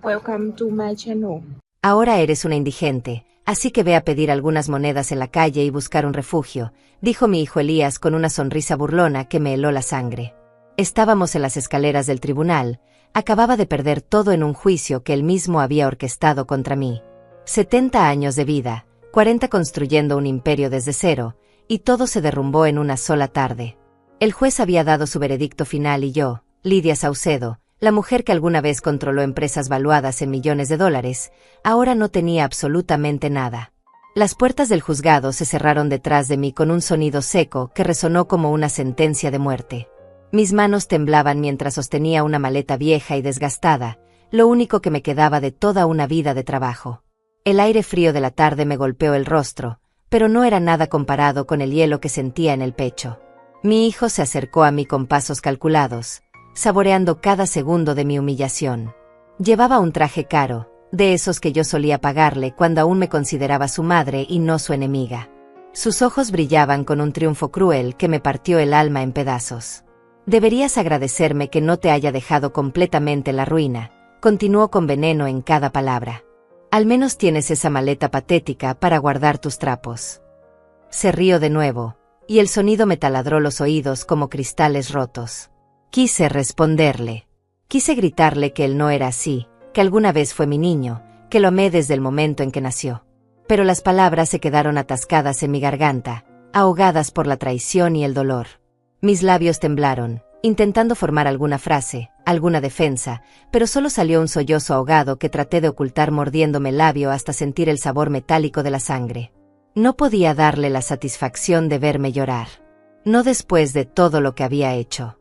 Welcome to my channel. Ahora eres una indigente, así que ve a pedir algunas monedas en la calle y buscar un refugio, dijo mi hijo Elías con una sonrisa burlona que me heló la sangre. Estábamos en las escaleras del tribunal, acababa de perder todo en un juicio que él mismo había orquestado contra mí. 70 años de vida, 40 construyendo un imperio desde cero, y todo se derrumbó en una sola tarde. El juez había dado su veredicto final y yo, Lidia Saucedo, la mujer que alguna vez controló empresas valuadas en millones de dólares, ahora no tenía absolutamente nada. Las puertas del juzgado se cerraron detrás de mí con un sonido seco que resonó como una sentencia de muerte. Mis manos temblaban mientras sostenía una maleta vieja y desgastada, lo único que me quedaba de toda una vida de trabajo. El aire frío de la tarde me golpeó el rostro, pero no era nada comparado con el hielo que sentía en el pecho. Mi hijo se acercó a mí con pasos calculados, saboreando cada segundo de mi humillación. Llevaba un traje caro, de esos que yo solía pagarle cuando aún me consideraba su madre y no su enemiga. Sus ojos brillaban con un triunfo cruel que me partió el alma en pedazos. Deberías agradecerme que no te haya dejado completamente en la ruina, continuó con veneno en cada palabra. Al menos tienes esa maleta patética para guardar tus trapos. Se rió de nuevo, y el sonido me taladró los oídos como cristales rotos. Quise responderle. Quise gritarle que él no era así, que alguna vez fue mi niño, que lo amé desde el momento en que nació. Pero las palabras se quedaron atascadas en mi garganta, ahogadas por la traición y el dolor. Mis labios temblaron, intentando formar alguna frase, alguna defensa, pero solo salió un sollozo ahogado que traté de ocultar mordiéndome el labio hasta sentir el sabor metálico de la sangre. No podía darle la satisfacción de verme llorar. No después de todo lo que había hecho.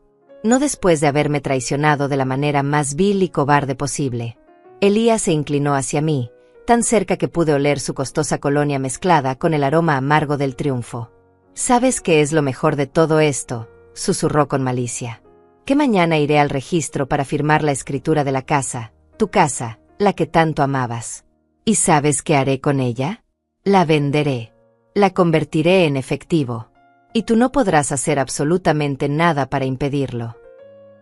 No después de haberme traicionado de la manera más vil y cobarde posible. Elías se inclinó hacia mí, tan cerca que pude oler su costosa colonia mezclada con el aroma amargo del triunfo. ¿Sabes qué es lo mejor de todo esto?, susurró con malicia. Que mañana iré al registro para firmar la escritura de la casa, tu casa, la que tanto amabas. ¿Y sabes qué haré con ella? La venderé. La convertiré en efectivo. Y tú no podrás hacer absolutamente nada para impedirlo.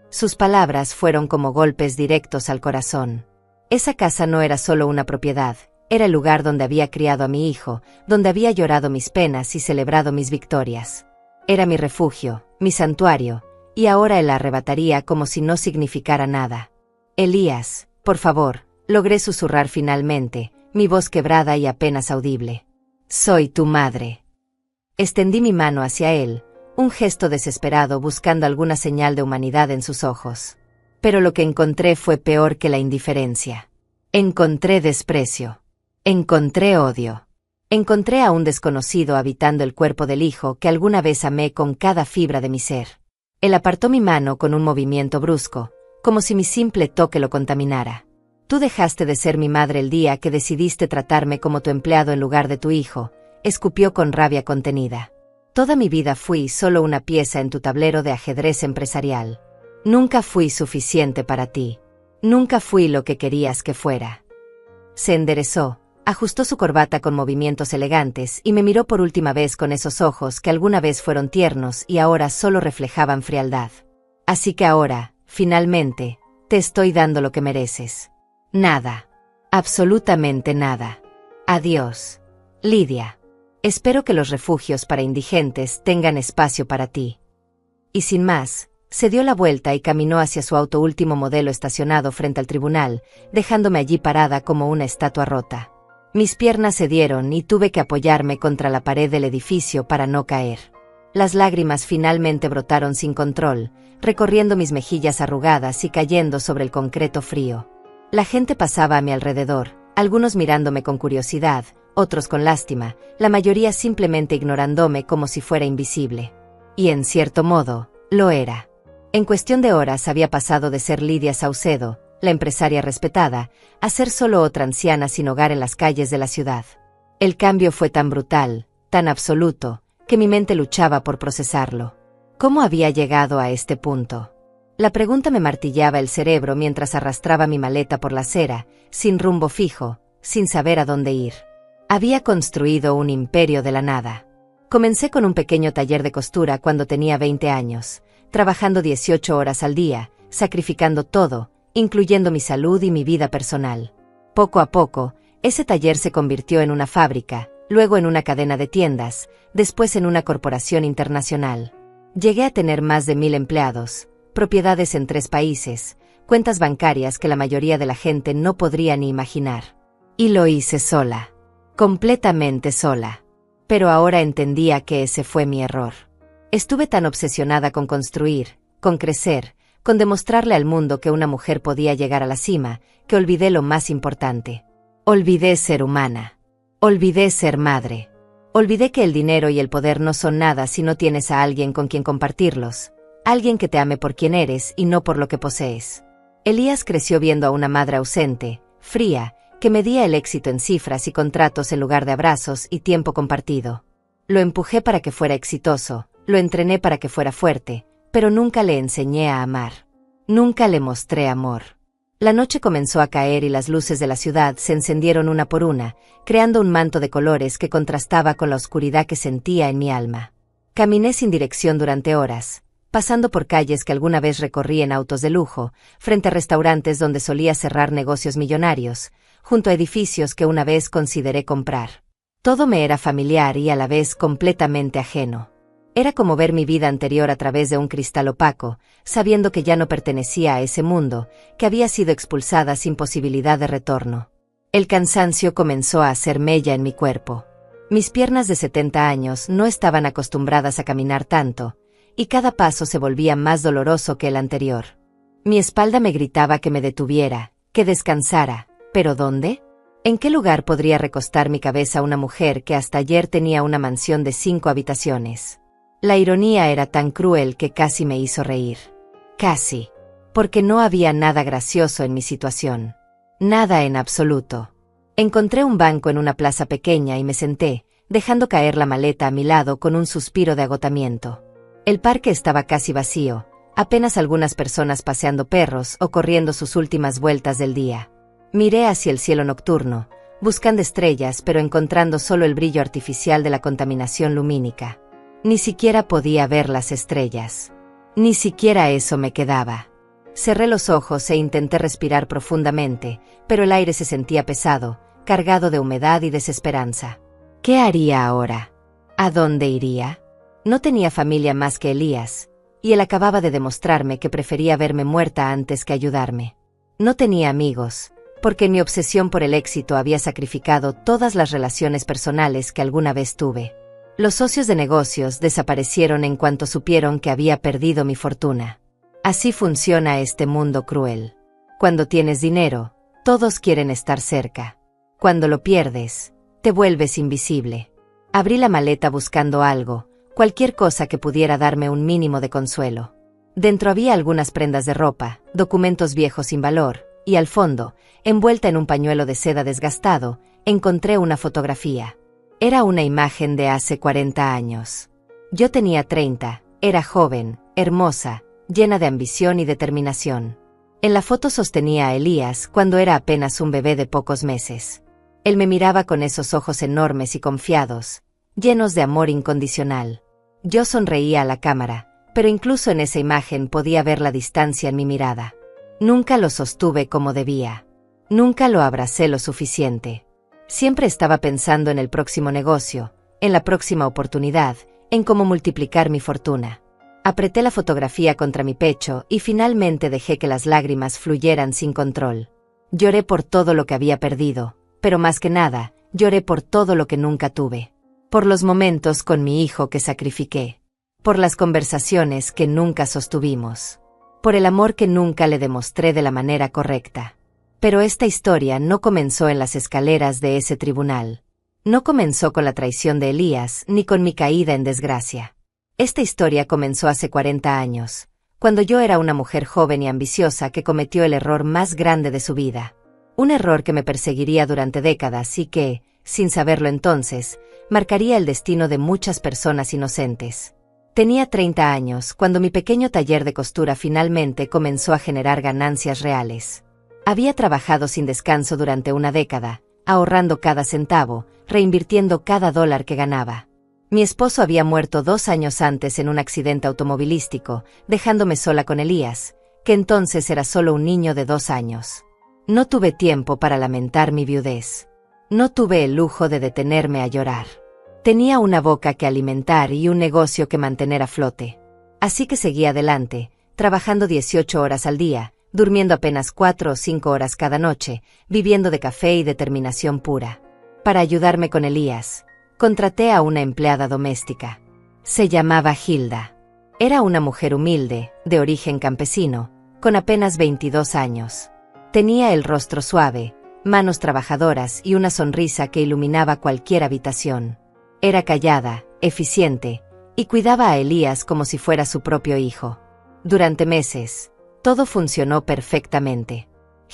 Sus palabras fueron como golpes directos al corazón. Esa casa no era solo una propiedad, era el lugar donde había criado a mi hijo, donde había llorado mis penas y celebrado mis victorias. Era mi refugio, mi santuario, y ahora él la arrebataría como si no significara nada. Elías, por favor, logré susurrar finalmente, mi voz quebrada y apenas audible. Soy tu madre. Extendí mi mano hacia él, un gesto desesperado buscando alguna señal de humanidad en sus ojos. Pero lo que encontré fue peor que la indiferencia. Encontré desprecio. Encontré odio. Encontré a un desconocido habitando el cuerpo del hijo que alguna vez amé con cada fibra de mi ser. Él apartó mi mano con un movimiento brusco, como si mi simple toque lo contaminara. Tú dejaste de ser mi madre el día que decidiste tratarme como tu empleado en lugar de tu hijo, escupió con rabia contenida. Toda mi vida fui solo una pieza en tu tablero de ajedrez empresarial. Nunca fui suficiente para ti. Nunca fui lo que querías que fuera. Se enderezó, ajustó su corbata con movimientos elegantes y me miró por última vez con esos ojos que alguna vez fueron tiernos y ahora solo reflejaban frialdad. Así que ahora, finalmente, te estoy dando lo que mereces. Nada. Absolutamente nada. Adiós. Lidia. Espero que los refugios para indigentes tengan espacio para ti. Y sin más, se dio la vuelta y caminó hacia su auto último modelo estacionado frente al tribunal, dejándome allí parada como una estatua rota. Mis piernas cedieron y tuve que apoyarme contra la pared del edificio para no caer. Las lágrimas finalmente brotaron sin control, recorriendo mis mejillas arrugadas y cayendo sobre el concreto frío. La gente pasaba a mi alrededor, algunos mirándome con curiosidad, otros con lástima, la mayoría simplemente ignorándome como si fuera invisible. Y en cierto modo, lo era. En cuestión de horas había pasado de ser Lidia Saucedo, la empresaria respetada, a ser solo otra anciana sin hogar en las calles de la ciudad. El cambio fue tan brutal, tan absoluto, que mi mente luchaba por procesarlo. ¿Cómo había llegado a este punto? La pregunta me martillaba el cerebro mientras arrastraba mi maleta por la acera, sin rumbo fijo, sin saber a dónde ir. Había construido un imperio de la nada. Comencé con un pequeño taller de costura cuando tenía 20 años, trabajando 18 horas al día, sacrificando todo, incluyendo mi salud y mi vida personal. Poco a poco, ese taller se convirtió en una fábrica, luego en una cadena de tiendas, después en una corporación internacional. Llegué a tener más de 1000 empleados, propiedades en 3 países, cuentas bancarias que la mayoría de la gente no podría ni imaginar. Y lo hice sola. Completamente sola. Pero ahora entendía que ese fue mi error. Estuve tan obsesionada con construir, con crecer, con demostrarle al mundo que una mujer podía llegar a la cima, que olvidé lo más importante. Olvidé ser humana. Olvidé ser madre. Olvidé que el dinero y el poder no son nada si no tienes a alguien con quien compartirlos, alguien que te ame por quien eres y no por lo que posees. Elías creció viendo a una madre ausente, fría, que medía el éxito en cifras y contratos en lugar de abrazos y tiempo compartido. Lo empujé para que fuera exitoso, lo entrené para que fuera fuerte, pero nunca le enseñé a amar. Nunca le mostré amor. La noche comenzó a caer y las luces de la ciudad se encendieron una por una, creando un manto de colores que contrastaba con la oscuridad que sentía en mi alma. Caminé sin dirección durante horas, pasando por calles que alguna vez recorrí en autos de lujo, frente a restaurantes donde solía cerrar negocios millonarios, junto a edificios que una vez consideré comprar. Todo me era familiar y a la vez completamente ajeno. Era como ver mi vida anterior a través de un cristal opaco, sabiendo que ya no pertenecía a ese mundo, que había sido expulsada sin posibilidad de retorno. El cansancio comenzó a hacer mella en mi cuerpo. Mis piernas de 70 años no estaban acostumbradas a caminar tanto, y cada paso se volvía más doloroso que el anterior. Mi espalda me gritaba que me detuviera, que descansara. ¿Pero dónde? ¿En qué lugar podría recostar mi cabeza una mujer que hasta ayer tenía una mansión de 5 habitaciones? La ironía era tan cruel que casi me hizo reír. Casi. Porque no había nada gracioso en mi situación. Nada en absoluto. Encontré un banco en una plaza pequeña y me senté, dejando caer la maleta a mi lado con un suspiro de agotamiento. El parque estaba casi vacío, apenas algunas personas paseando perros o corriendo sus últimas vueltas del día. Miré hacia el cielo nocturno, buscando estrellas pero encontrando solo el brillo artificial de la contaminación lumínica. Ni siquiera podía ver las estrellas. Ni siquiera eso me quedaba. Cerré los ojos e intenté respirar profundamente, pero el aire se sentía pesado, cargado de humedad y desesperanza. ¿Qué haría ahora? ¿A dónde iría? No tenía familia más que Elías, y él acababa de demostrarme que prefería verme muerta antes que ayudarme. No tenía amigos, porque en mi obsesión por el éxito había sacrificado todas las relaciones personales que alguna vez tuve. Los socios de negocios desaparecieron en cuanto supieron que había perdido mi fortuna. Así funciona este mundo cruel. Cuando tienes dinero, todos quieren estar cerca. Cuando lo pierdes, te vuelves invisible. Abrí la maleta buscando algo, cualquier cosa que pudiera darme un mínimo de consuelo. Dentro había algunas prendas de ropa, documentos viejos sin valor, y al fondo, envuelta en un pañuelo de seda desgastado, encontré una fotografía. Era una imagen de hace 40 años. Yo tenía 30, era joven, hermosa, llena de ambición y determinación. En la foto sostenía a Elías cuando era apenas un bebé de pocos meses. Él me miraba con esos ojos enormes y confiados, llenos de amor incondicional. Yo sonreía a la cámara, pero incluso en esa imagen podía ver la distancia en mi mirada. Nunca lo sostuve como debía. Nunca lo abracé lo suficiente. Siempre estaba pensando en el próximo negocio, en la próxima oportunidad, en cómo multiplicar mi fortuna. Apreté la fotografía contra mi pecho y finalmente dejé que las lágrimas fluyeran sin control. Lloré por todo lo que había perdido, pero más que nada, lloré por todo lo que nunca tuve. Por los momentos con mi hijo que sacrifiqué. Por las conversaciones que nunca sostuvimos. Por el amor que nunca le demostré de la manera correcta. Pero esta historia no comenzó en las escaleras de ese tribunal. No comenzó con la traición de Elías ni con mi caída en desgracia. Esta historia comenzó hace 40 años, cuando yo era una mujer joven y ambiciosa que cometió el error más grande de su vida. Un error que me perseguiría durante décadas y que, sin saberlo entonces, marcaría el destino de muchas personas inocentes. Tenía 30 años cuando mi pequeño taller de costura finalmente comenzó a generar ganancias reales. Había trabajado sin descanso durante una década, ahorrando cada centavo, reinvirtiendo cada dólar que ganaba. Mi esposo había muerto 2 años antes en un accidente automovilístico, dejándome sola con Elías, que entonces era solo un niño de 2 años. No tuve tiempo para lamentar mi viudez. No tuve el lujo de detenerme a llorar. Tenía una boca que alimentar y un negocio que mantener a flote. Así que seguí adelante, trabajando 18 horas al día, durmiendo apenas 4 o 5 horas cada noche, viviendo de café y determinación pura. Para ayudarme con Elías, contraté a una empleada doméstica. Se llamaba Hilda. Era una mujer humilde, de origen campesino, con apenas 22 años. Tenía el rostro suave, manos trabajadoras y una sonrisa que iluminaba cualquier habitación. Era callada, eficiente, y cuidaba a Elías como si fuera su propio hijo. Durante meses, todo funcionó perfectamente.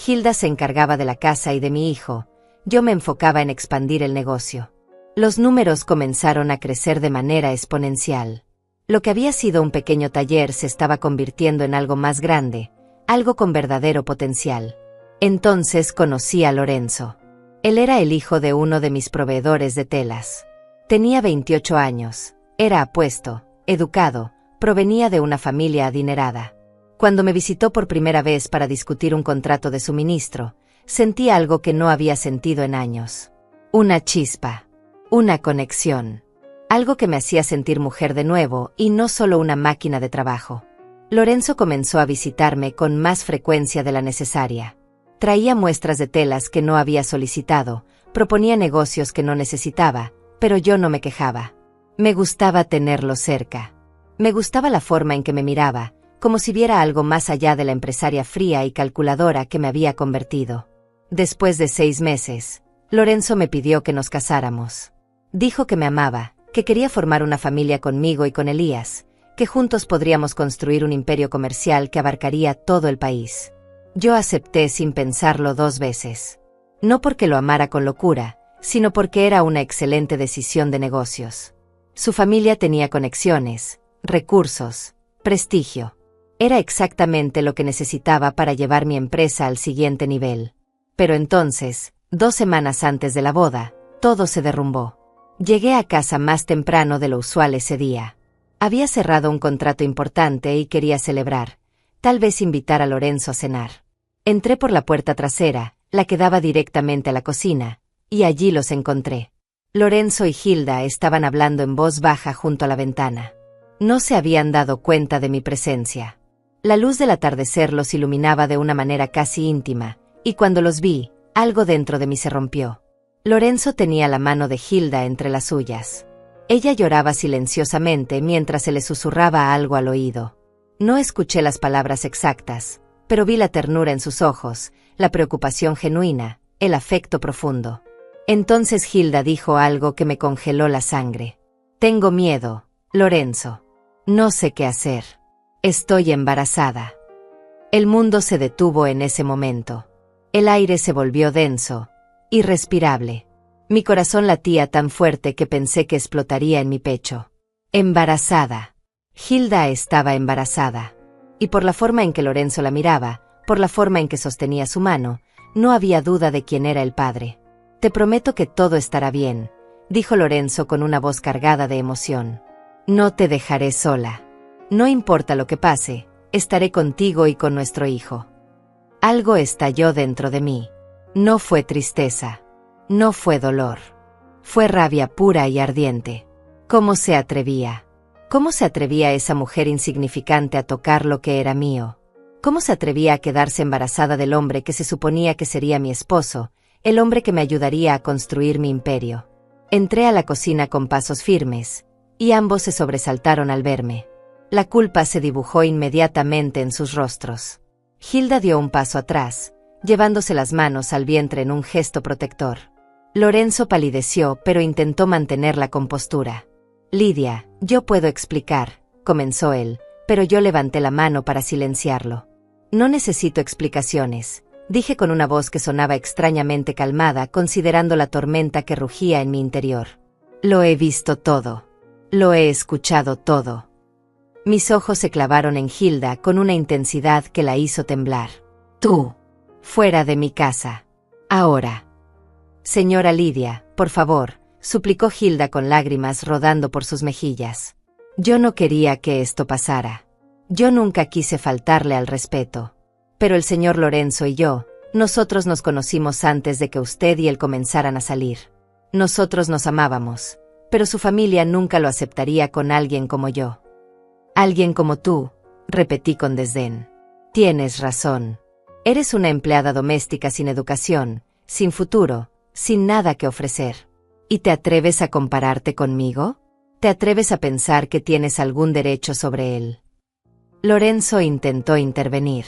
Hilda se encargaba de la casa y de mi hijo. Yo me enfocaba en expandir el negocio. Los números comenzaron a crecer de manera exponencial. Lo que había sido un pequeño taller se estaba convirtiendo en algo más grande, algo con verdadero potencial. Entonces conocí a Lorenzo. Él era el hijo de uno de mis proveedores de telas. Tenía 28 años, era apuesto, educado, provenía de una familia adinerada. Cuando me visitó por primera vez para discutir un contrato de suministro, sentí algo que no había sentido en años. Una chispa. Una conexión. Algo que me hacía sentir mujer de nuevo y no solo una máquina de trabajo. Lorenzo comenzó a visitarme con más frecuencia de la necesaria. Traía muestras de telas que no había solicitado, proponía negocios que no necesitaba, pero yo no me quejaba. Me gustaba tenerlo cerca. Me gustaba la forma en que me miraba, como si viera algo más allá de la empresaria fría y calculadora que me había convertido. Después de 6 meses, Lorenzo me pidió que nos casáramos. Dijo que me amaba, que quería formar una familia conmigo y con Elías, que juntos podríamos construir un imperio comercial que abarcaría todo el país. Yo acepté sin pensarlo 2 veces. No porque lo amara con locura, sino porque era una excelente decisión de negocios. Su familia tenía conexiones, recursos, prestigio. Era exactamente lo que necesitaba para llevar mi empresa al siguiente nivel. Pero entonces, 2 semanas antes de la boda, todo se derrumbó. Llegué a casa más temprano de lo usual ese día. Había cerrado un contrato importante y quería celebrar, tal vez invitar a Lorenzo a cenar. Entré por la puerta trasera, la que daba directamente a la cocina, y allí los encontré. Lorenzo y Hilda estaban hablando en voz baja junto a la ventana. No se habían dado cuenta de mi presencia. La luz del atardecer los iluminaba de una manera casi íntima, y cuando los vi, algo dentro de mí se rompió. Lorenzo tenía la mano de Hilda entre las suyas. Ella lloraba silenciosamente mientras se le susurraba algo al oído. No escuché las palabras exactas, pero vi la ternura en sus ojos, la preocupación genuina, el afecto profundo. Entonces Hilda dijo algo que me congeló la sangre. Tengo miedo, Lorenzo. No sé qué hacer. Estoy embarazada. El mundo se detuvo en ese momento. El aire se volvió denso, irrespirable. Mi corazón latía tan fuerte que pensé que explotaría en mi pecho. Embarazada. Hilda estaba embarazada. Y por la forma en que Lorenzo la miraba, por la forma en que sostenía su mano, no había duda de quién era el padre. Te prometo que todo estará bien, dijo Lorenzo con una voz cargada de emoción. No te dejaré sola. No importa lo que pase, estaré contigo y con nuestro hijo. Algo estalló dentro de mí. No fue tristeza. No fue dolor. Fue rabia pura y ardiente. ¿Cómo se atrevía? ¿Cómo se atrevía esa mujer insignificante a tocar lo que era mío? ¿Cómo se atrevía a quedarse embarazada del hombre que se suponía que sería mi esposo, el hombre que me ayudaría a construir mi imperio? Entré a la cocina con pasos firmes, y ambos se sobresaltaron al verme. La culpa se dibujó inmediatamente en sus rostros. Hilda dio un paso atrás, llevándose las manos al vientre en un gesto protector. Lorenzo palideció, pero intentó mantener la compostura. Lidia, yo puedo explicar, comenzó él, pero yo levanté la mano para silenciarlo. No necesito explicaciones, dije con una voz que sonaba extrañamente calmada considerando la tormenta que rugía en mi interior. Lo he visto todo. Lo he escuchado todo. Mis ojos se clavaron en Hilda con una intensidad que la hizo temblar. Tú. Fuera de mi casa. Ahora. Señora Lidia, por favor, suplicó Hilda con lágrimas rodando por sus mejillas. Yo no quería que esto pasara. Yo nunca quise faltarle al respeto. Pero el señor Lorenzo y yo, nosotros nos conocimos antes de que usted y él comenzaran a salir. Nosotros nos amábamos, pero su familia nunca lo aceptaría con alguien como yo. Alguien como tú, repetí con desdén. Tienes razón. Eres una empleada doméstica sin educación, sin futuro, sin nada que ofrecer. ¿Y te atreves a compararte conmigo? ¿Te atreves a pensar que tienes algún derecho sobre él? Lorenzo intentó intervenir.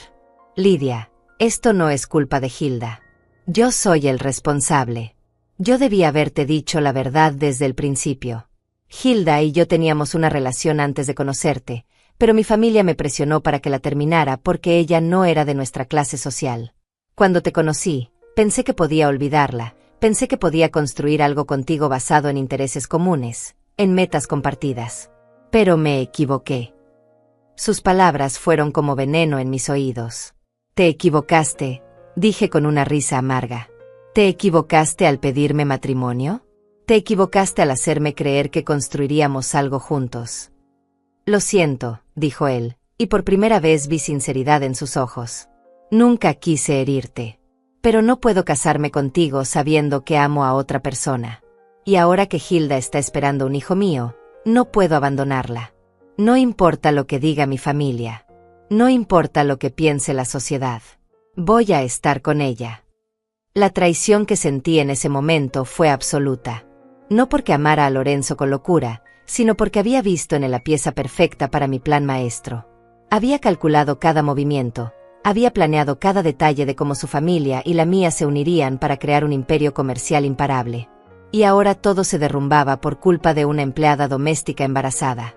Lidia, esto no es culpa de Hilda. Yo soy el responsable. Yo debí haberte dicho la verdad desde el principio. Hilda y yo teníamos una relación antes de conocerte, pero mi familia me presionó para que la terminara porque ella no era de nuestra clase social. Cuando te conocí, pensé que podía olvidarla, pensé que podía construir algo contigo basado en intereses comunes, en metas compartidas. Pero me equivoqué. Sus palabras fueron como veneno en mis oídos. Te equivocaste, dije con una risa amarga. ¿Te equivocaste al pedirme matrimonio? ¿Te equivocaste al hacerme creer que construiríamos algo juntos? Lo siento, dijo él, y por primera vez vi sinceridad en sus ojos. Nunca quise herirte. Pero no puedo casarme contigo sabiendo que amo a otra persona. Y ahora que Hilda está esperando un hijo mío, no puedo abandonarla. No importa lo que diga mi familia. No importa lo que piense la sociedad. Voy a estar con ella. La traición que sentí en ese momento fue absoluta. No porque amara a Lorenzo con locura, sino porque había visto en él la pieza perfecta para mi plan maestro. Había calculado cada movimiento, había planeado cada detalle de cómo su familia y la mía se unirían para crear un imperio comercial imparable. Y ahora todo se derrumbaba por culpa de una empleada doméstica embarazada.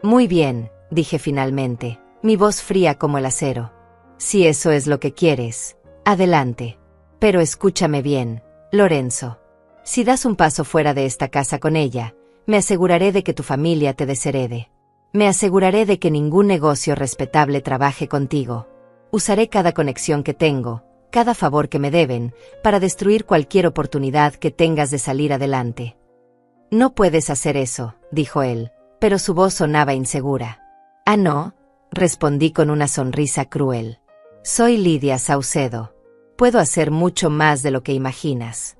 Muy bien, dije finalmente, mi voz fría como el acero. Si eso es lo que quieres, adelante. Pero escúchame bien, Lorenzo. Si das un paso fuera de esta casa con ella, me aseguraré de que tu familia te desherede. Me aseguraré de que ningún negocio respetable trabaje contigo. Usaré cada conexión que tengo, cada favor que me deben, para destruir cualquier oportunidad que tengas de salir adelante. No puedes hacer eso, dijo él, pero su voz sonaba insegura. Ah, no, respondí con una sonrisa cruel. Soy Lidia Saucedo. Puedo hacer mucho más de lo que imaginas.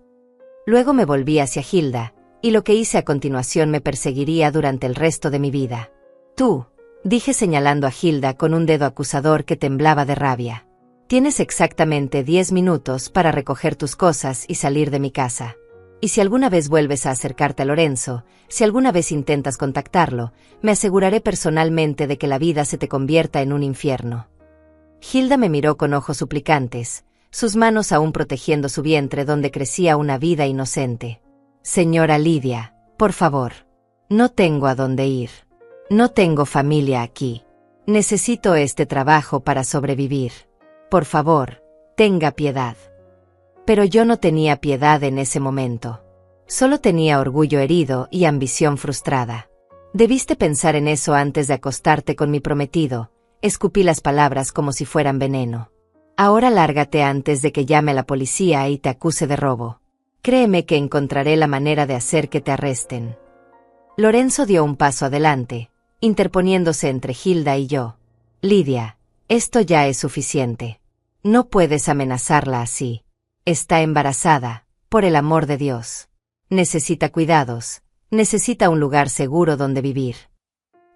Luego me volví hacia Hilda, y lo que hice a continuación me perseguiría durante el resto de mi vida. Tú, dije señalando a Hilda con un dedo acusador que temblaba de rabia. Tienes exactamente 10 minutos para recoger tus cosas y salir de mi casa. Y si alguna vez vuelves a acercarte a Lorenzo, si alguna vez intentas contactarlo, me aseguraré personalmente de que la vida se te convierta en un infierno. Hilda me miró con ojos suplicantes, sus manos aún protegiendo su vientre donde crecía una vida inocente. Señora Lidia, por favor. No tengo a dónde ir. No tengo familia aquí. Necesito este trabajo para sobrevivir. Por favor, tenga piedad. Pero yo no tenía piedad en ese momento. Solo tenía orgullo herido y ambición frustrada. Debiste pensar en eso antes de acostarte con mi prometido. Escupí las palabras como si fueran veneno. Ahora lárgate antes de que llame a la policía y te acuse de robo. Créeme que encontraré la manera de hacer que te arresten. Lorenzo dio un paso adelante, interponiéndose entre Hilda y yo. Lidia, esto ya es suficiente. No puedes amenazarla así. Está embarazada, por el amor de Dios. Necesita cuidados, necesita un lugar seguro donde vivir.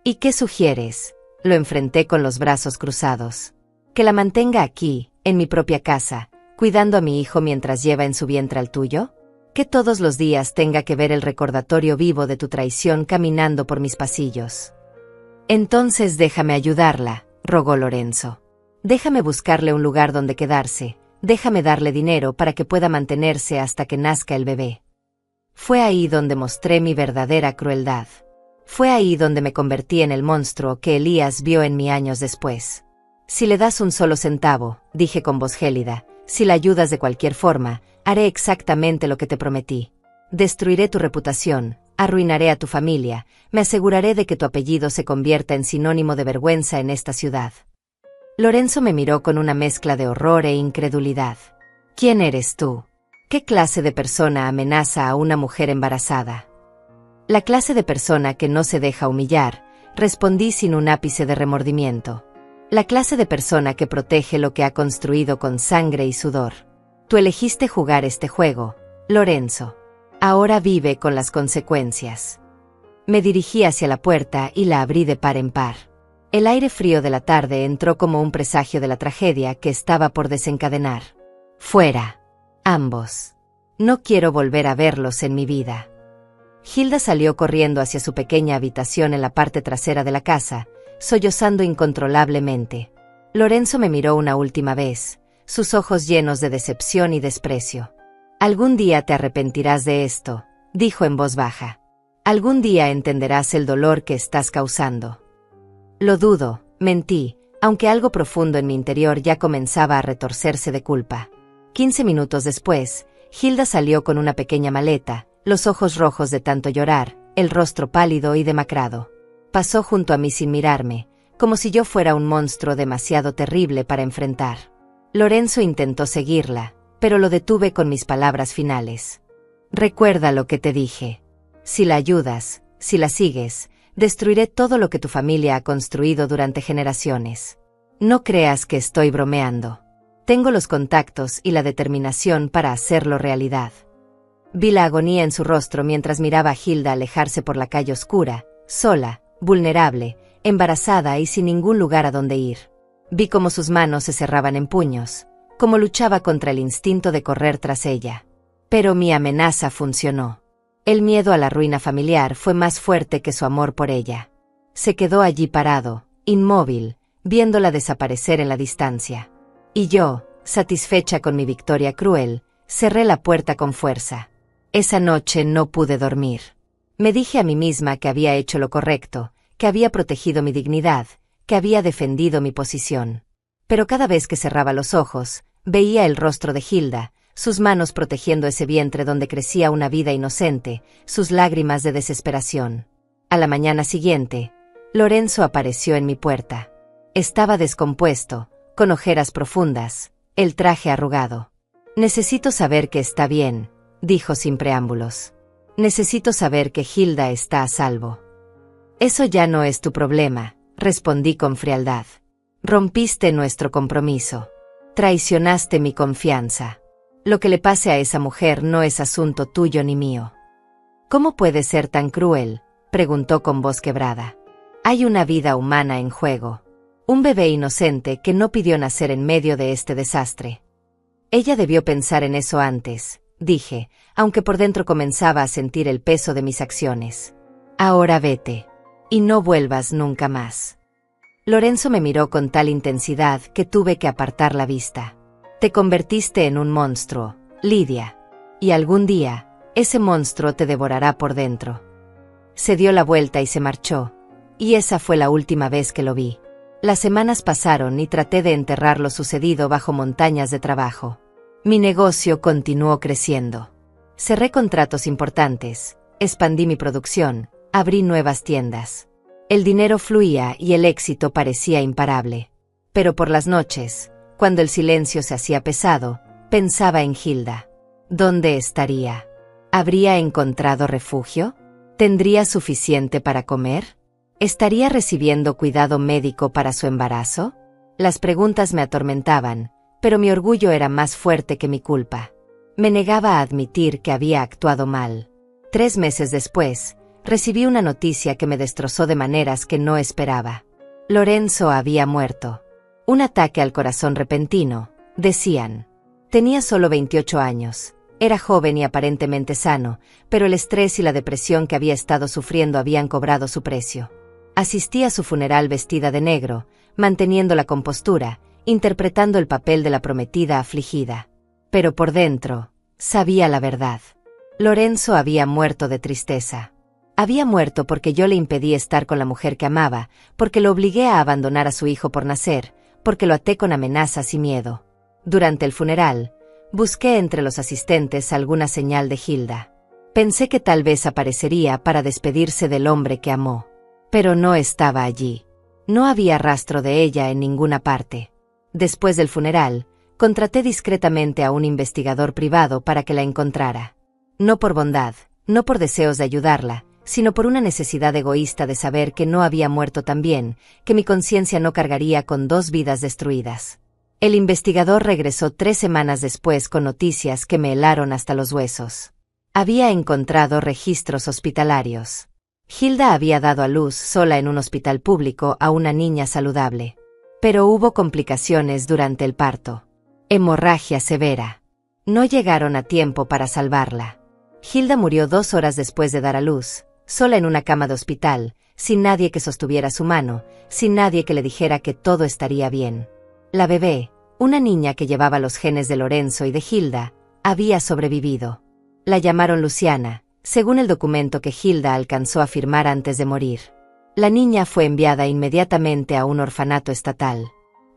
¿Y qué sugieres? Lo enfrenté con los brazos cruzados. Que la mantenga aquí, en mi propia casa, cuidando a mi hijo mientras lleva en su vientre al tuyo. Que todos los días tenga que ver el recordatorio vivo de tu traición caminando por mis pasillos. Entonces déjame ayudarla, rogó Lorenzo. Déjame buscarle un lugar donde quedarse, déjame darle dinero para que pueda mantenerse hasta que nazca el bebé. Fue ahí donde mostré mi verdadera crueldad. Fue ahí donde me convertí en el monstruo que Elías vio en mí años después. Si le das un solo centavo, dije con voz gélida, si la ayudas de cualquier forma, haré exactamente lo que te prometí. Destruiré tu reputación, arruinaré a tu familia, me aseguraré de que tu apellido se convierta en sinónimo de vergüenza en esta ciudad. Lorenzo me miró con una mezcla de horror e incredulidad. ¿Quién eres tú? ¿Qué clase de persona amenaza a una mujer embarazada? La clase de persona que no se deja humillar, respondí sin un ápice de remordimiento. La clase de persona que protege lo que ha construido con sangre y sudor. Tú elegiste jugar este juego, Lorenzo. Ahora vive con las consecuencias. Me dirigí hacia la puerta y la abrí de par en par. El aire frío de la tarde entró como un presagio de la tragedia que estaba por desencadenar. Fuera. Ambos. No quiero volver a verlos en mi vida. Hilda salió corriendo hacia su pequeña habitación en la parte trasera de la casa, sollozando incontrolablemente. Lorenzo me miró una última vez, sus ojos llenos de decepción y desprecio. Algún día te arrepentirás de esto, dijo en voz baja. Algún día entenderás el dolor que estás causando. Lo dudo, mentí, aunque algo profundo en mi interior ya comenzaba a retorcerse de culpa. 15 minutos después, Hilda salió con una pequeña maleta, los ojos rojos de tanto llorar, el rostro pálido y demacrado. Pasó junto a mí sin mirarme, como si yo fuera un monstruo demasiado terrible para enfrentar. Lorenzo intentó seguirla, pero lo detuve con mis palabras finales. Recuerda lo que te dije. Si la ayudas, si la sigues, destruiré todo lo que tu familia ha construido durante generaciones. No creas que estoy bromeando. Tengo los contactos y la determinación para hacerlo realidad. Vi la agonía en su rostro mientras miraba a Hilda alejarse por la calle oscura, sola, vulnerable, embarazada y sin ningún lugar a donde ir. Vi cómo sus manos se cerraban en puños, cómo luchaba contra el instinto de correr tras ella. Pero mi amenaza funcionó. El miedo a la ruina familiar fue más fuerte que su amor por ella. Se quedó allí parado, inmóvil, viéndola desaparecer en la distancia. Y yo, satisfecha con mi victoria cruel, cerré la puerta con fuerza. Esa noche no pude dormir. Me dije a mí misma que había hecho lo correcto, que había protegido mi dignidad, que había defendido mi posición. Pero cada vez que cerraba los ojos, veía el rostro de Hilda, sus manos protegiendo ese vientre donde crecía una vida inocente, sus lágrimas de desesperación. A la mañana siguiente, Lorenzo apareció en mi puerta. Estaba descompuesto, con ojeras profundas, el traje arrugado. Necesito saber que está bien, dijo sin preámbulos. Necesito saber que Hilda está a salvo. Eso ya no es tu problema, respondí con frialdad. Rompiste nuestro compromiso. Traicionaste mi confianza. Lo que le pase a esa mujer no es asunto tuyo ni mío. ¿Cómo puedes ser tan cruel?, preguntó con voz quebrada. Hay una vida humana en juego. Un bebé inocente que no pidió nacer en medio de este desastre. Ella debió pensar en eso antes, dije, aunque por dentro comenzaba a sentir el peso de mis acciones. Ahora vete. Y no vuelvas nunca más. Lorenzo me miró con tal intensidad que tuve que apartar la vista. Te convertiste en un monstruo, Lidia. Y algún día, ese monstruo te devorará por dentro. Se dio la vuelta y se marchó. Y esa fue la última vez que lo vi. Las semanas pasaron y traté de enterrar lo sucedido bajo montañas de trabajo. Mi negocio continuó creciendo. Cerré contratos importantes, expandí mi producción, abrí nuevas tiendas. El dinero fluía y el éxito parecía imparable. Pero por las noches, cuando el silencio se hacía pesado, pensaba en Hilda. ¿Dónde estaría? ¿Habría encontrado refugio? ¿Tendría suficiente para comer? ¿Estaría recibiendo cuidado médico para su embarazo? Las preguntas me atormentaban, pero mi orgullo era más fuerte que mi culpa. Me negaba a admitir que había actuado mal. 3 meses después, recibí una noticia que me destrozó de maneras que no esperaba. Lorenzo había muerto. Un ataque al corazón repentino, decían. Tenía solo 28 años. Era joven y aparentemente sano, pero el estrés y la depresión que había estado sufriendo habían cobrado su precio. Asistí a su funeral vestida de negro, manteniendo la compostura, interpretando el papel de la prometida afligida. Pero por dentro, sabía la verdad. Lorenzo había muerto de tristeza. Había muerto porque yo le impedí estar con la mujer que amaba, porque lo obligué a abandonar a su hijo por nacer, porque lo até con amenazas y miedo. Durante el funeral, busqué entre los asistentes alguna señal de Hilda. Pensé que tal vez aparecería para despedirse del hombre que amó. Pero no estaba allí. No había rastro de ella en ninguna parte. Después del funeral, contraté discretamente a un investigador privado para que la encontrara. No por bondad, no por deseos de ayudarla, sino por una necesidad egoísta de saber que no había muerto tan bien, que mi conciencia no cargaría con 2 vidas destruidas. El investigador regresó 3 semanas después con noticias que me helaron hasta los huesos. Había encontrado registros hospitalarios. Hilda había dado a luz sola en un hospital público a una niña saludable. Pero hubo complicaciones durante el parto. Hemorragia severa. No llegaron a tiempo para salvarla. Hilda murió 2 horas después de dar a luz, sola en una cama de hospital, sin nadie que sostuviera su mano, sin nadie que le dijera que todo estaría bien. La bebé, una niña que llevaba los genes de Lorenzo y de Hilda, había sobrevivido. La llamaron Luciana, según el documento que Hilda alcanzó a firmar antes de morir. La niña fue enviada inmediatamente a un orfanato estatal.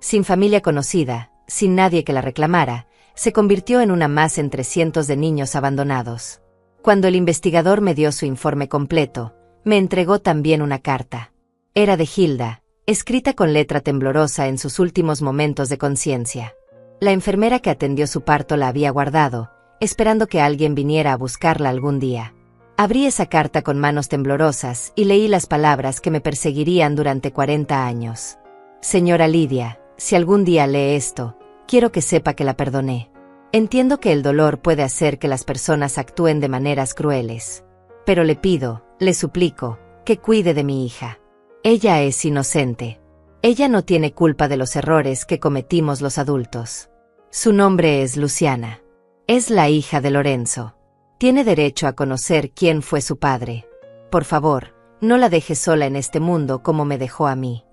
Sin familia conocida, sin nadie que la reclamara, se convirtió en una más entre cientos de niños abandonados. Cuando el investigador me dio su informe completo, me entregó también una carta. Era de Hilda, escrita con letra temblorosa en sus últimos momentos de conciencia. La enfermera que atendió su parto la había guardado, esperando que alguien viniera a buscarla algún día. Abrí esa carta con manos temblorosas y leí las palabras que me perseguirían durante 40 años. Señora Lidia, si algún día lee esto, quiero que sepa que la perdoné. Entiendo que el dolor puede hacer que las personas actúen de maneras crueles. Pero le pido, le suplico, que cuide de mi hija. Ella es inocente. Ella no tiene culpa de los errores que cometimos los adultos. Su nombre es Luciana. Es la hija de Lorenzo. Tiene derecho a conocer quién fue su padre. Por favor, no la deje sola en este mundo como me dejó a mí.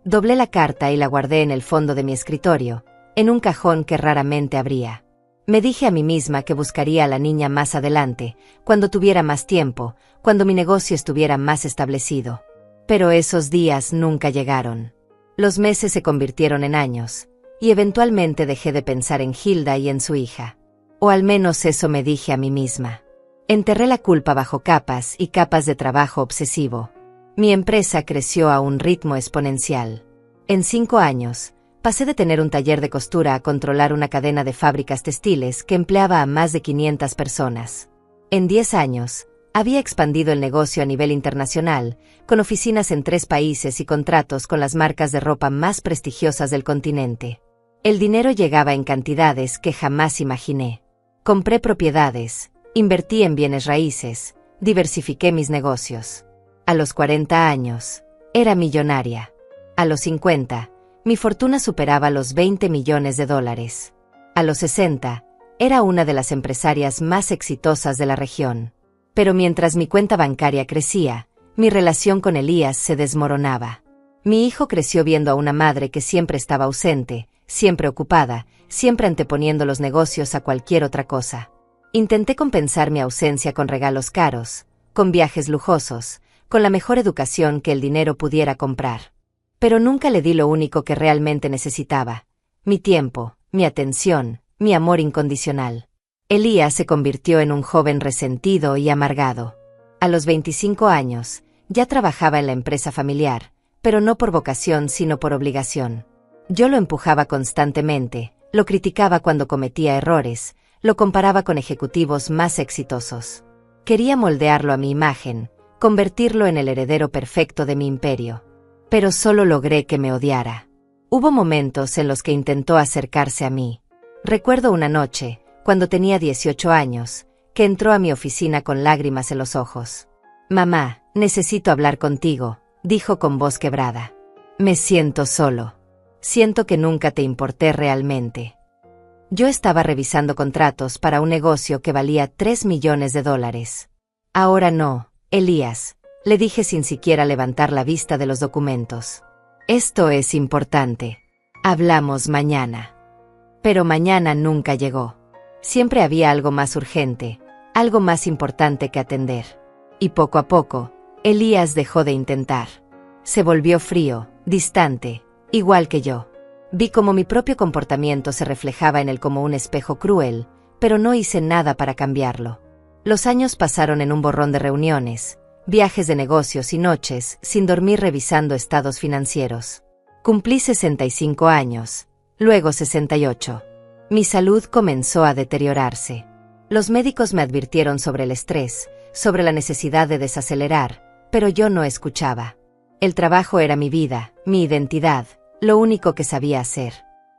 Doblé la carta y la guardé en el fondo de mi escritorio, en un cajón que raramente abría. Me dije a mí misma que buscaría a la niña más adelante, cuando tuviera más tiempo, cuando mi negocio estuviera más establecido. Pero esos días nunca llegaron. Los meses se convirtieron en años, y eventualmente dejé de pensar en Hilda y en su hija. O al menos eso me dije a mí misma. Enterré la culpa bajo capas y capas de trabajo obsesivo. Mi empresa creció a un ritmo exponencial. En 5 años, pasé de tener un taller de costura a controlar una cadena de fábricas textiles que empleaba a más de 500 personas. En 10 años, había expandido el negocio a nivel internacional, con oficinas en 3 países y contratos con las marcas de ropa más prestigiosas del continente. El dinero llegaba en cantidades que jamás imaginé. Compré propiedades, invertí en bienes raíces, diversifiqué mis negocios. A los 40 años, era millonaria. A los 50, mi fortuna superaba los $20 millones. A los 60, era una de las empresarias más exitosas de la región. Pero mientras mi cuenta bancaria crecía, mi relación con Elías se desmoronaba. Mi hijo creció viendo a una madre que siempre estaba ausente, siempre ocupada, siempre anteponiendo los negocios a cualquier otra cosa. Intenté compensar mi ausencia con regalos caros, con viajes lujosos, con la mejor educación que el dinero pudiera comprar. Pero nunca le di lo único que realmente necesitaba: mi tiempo, mi atención, mi amor incondicional. Elías se convirtió en un joven resentido y amargado. A los 25 años, ya trabajaba en la empresa familiar, pero no por vocación sino por obligación. Yo lo empujaba constantemente, lo criticaba cuando cometía errores, lo comparaba con ejecutivos más exitosos. Quería moldearlo a mi imagen, convertirlo en el heredero perfecto de mi imperio. Pero solo logré que me odiara. Hubo momentos en los que intentó acercarse a mí. Recuerdo una noche, cuando tenía 18 años, que entró a mi oficina con lágrimas en los ojos. «Mamá, necesito hablar contigo», dijo con voz quebrada. «Me siento solo. Siento que nunca te importé realmente». Yo estaba revisando contratos para un negocio que valía $3 millones. «Ahora no, Elías», le dije sin siquiera levantar la vista de los documentos. «Esto es importante. Hablamos mañana». Pero mañana nunca llegó. Siempre había algo más urgente, algo más importante que atender. Y poco a poco, Elías dejó de intentar. Se volvió frío, distante, igual que yo. Vi cómo mi propio comportamiento se reflejaba en él como un espejo cruel, pero no hice nada para cambiarlo. Los años pasaron en un borrón de reuniones, viajes de negocios y noches sin dormir revisando estados financieros. Cumplí 65 años, luego 68. Mi salud comenzó a deteriorarse. Los médicos me advirtieron sobre el estrés, sobre la necesidad de desacelerar, pero yo no escuchaba. El trabajo era mi vida, mi identidad, lo único que sabía hacer.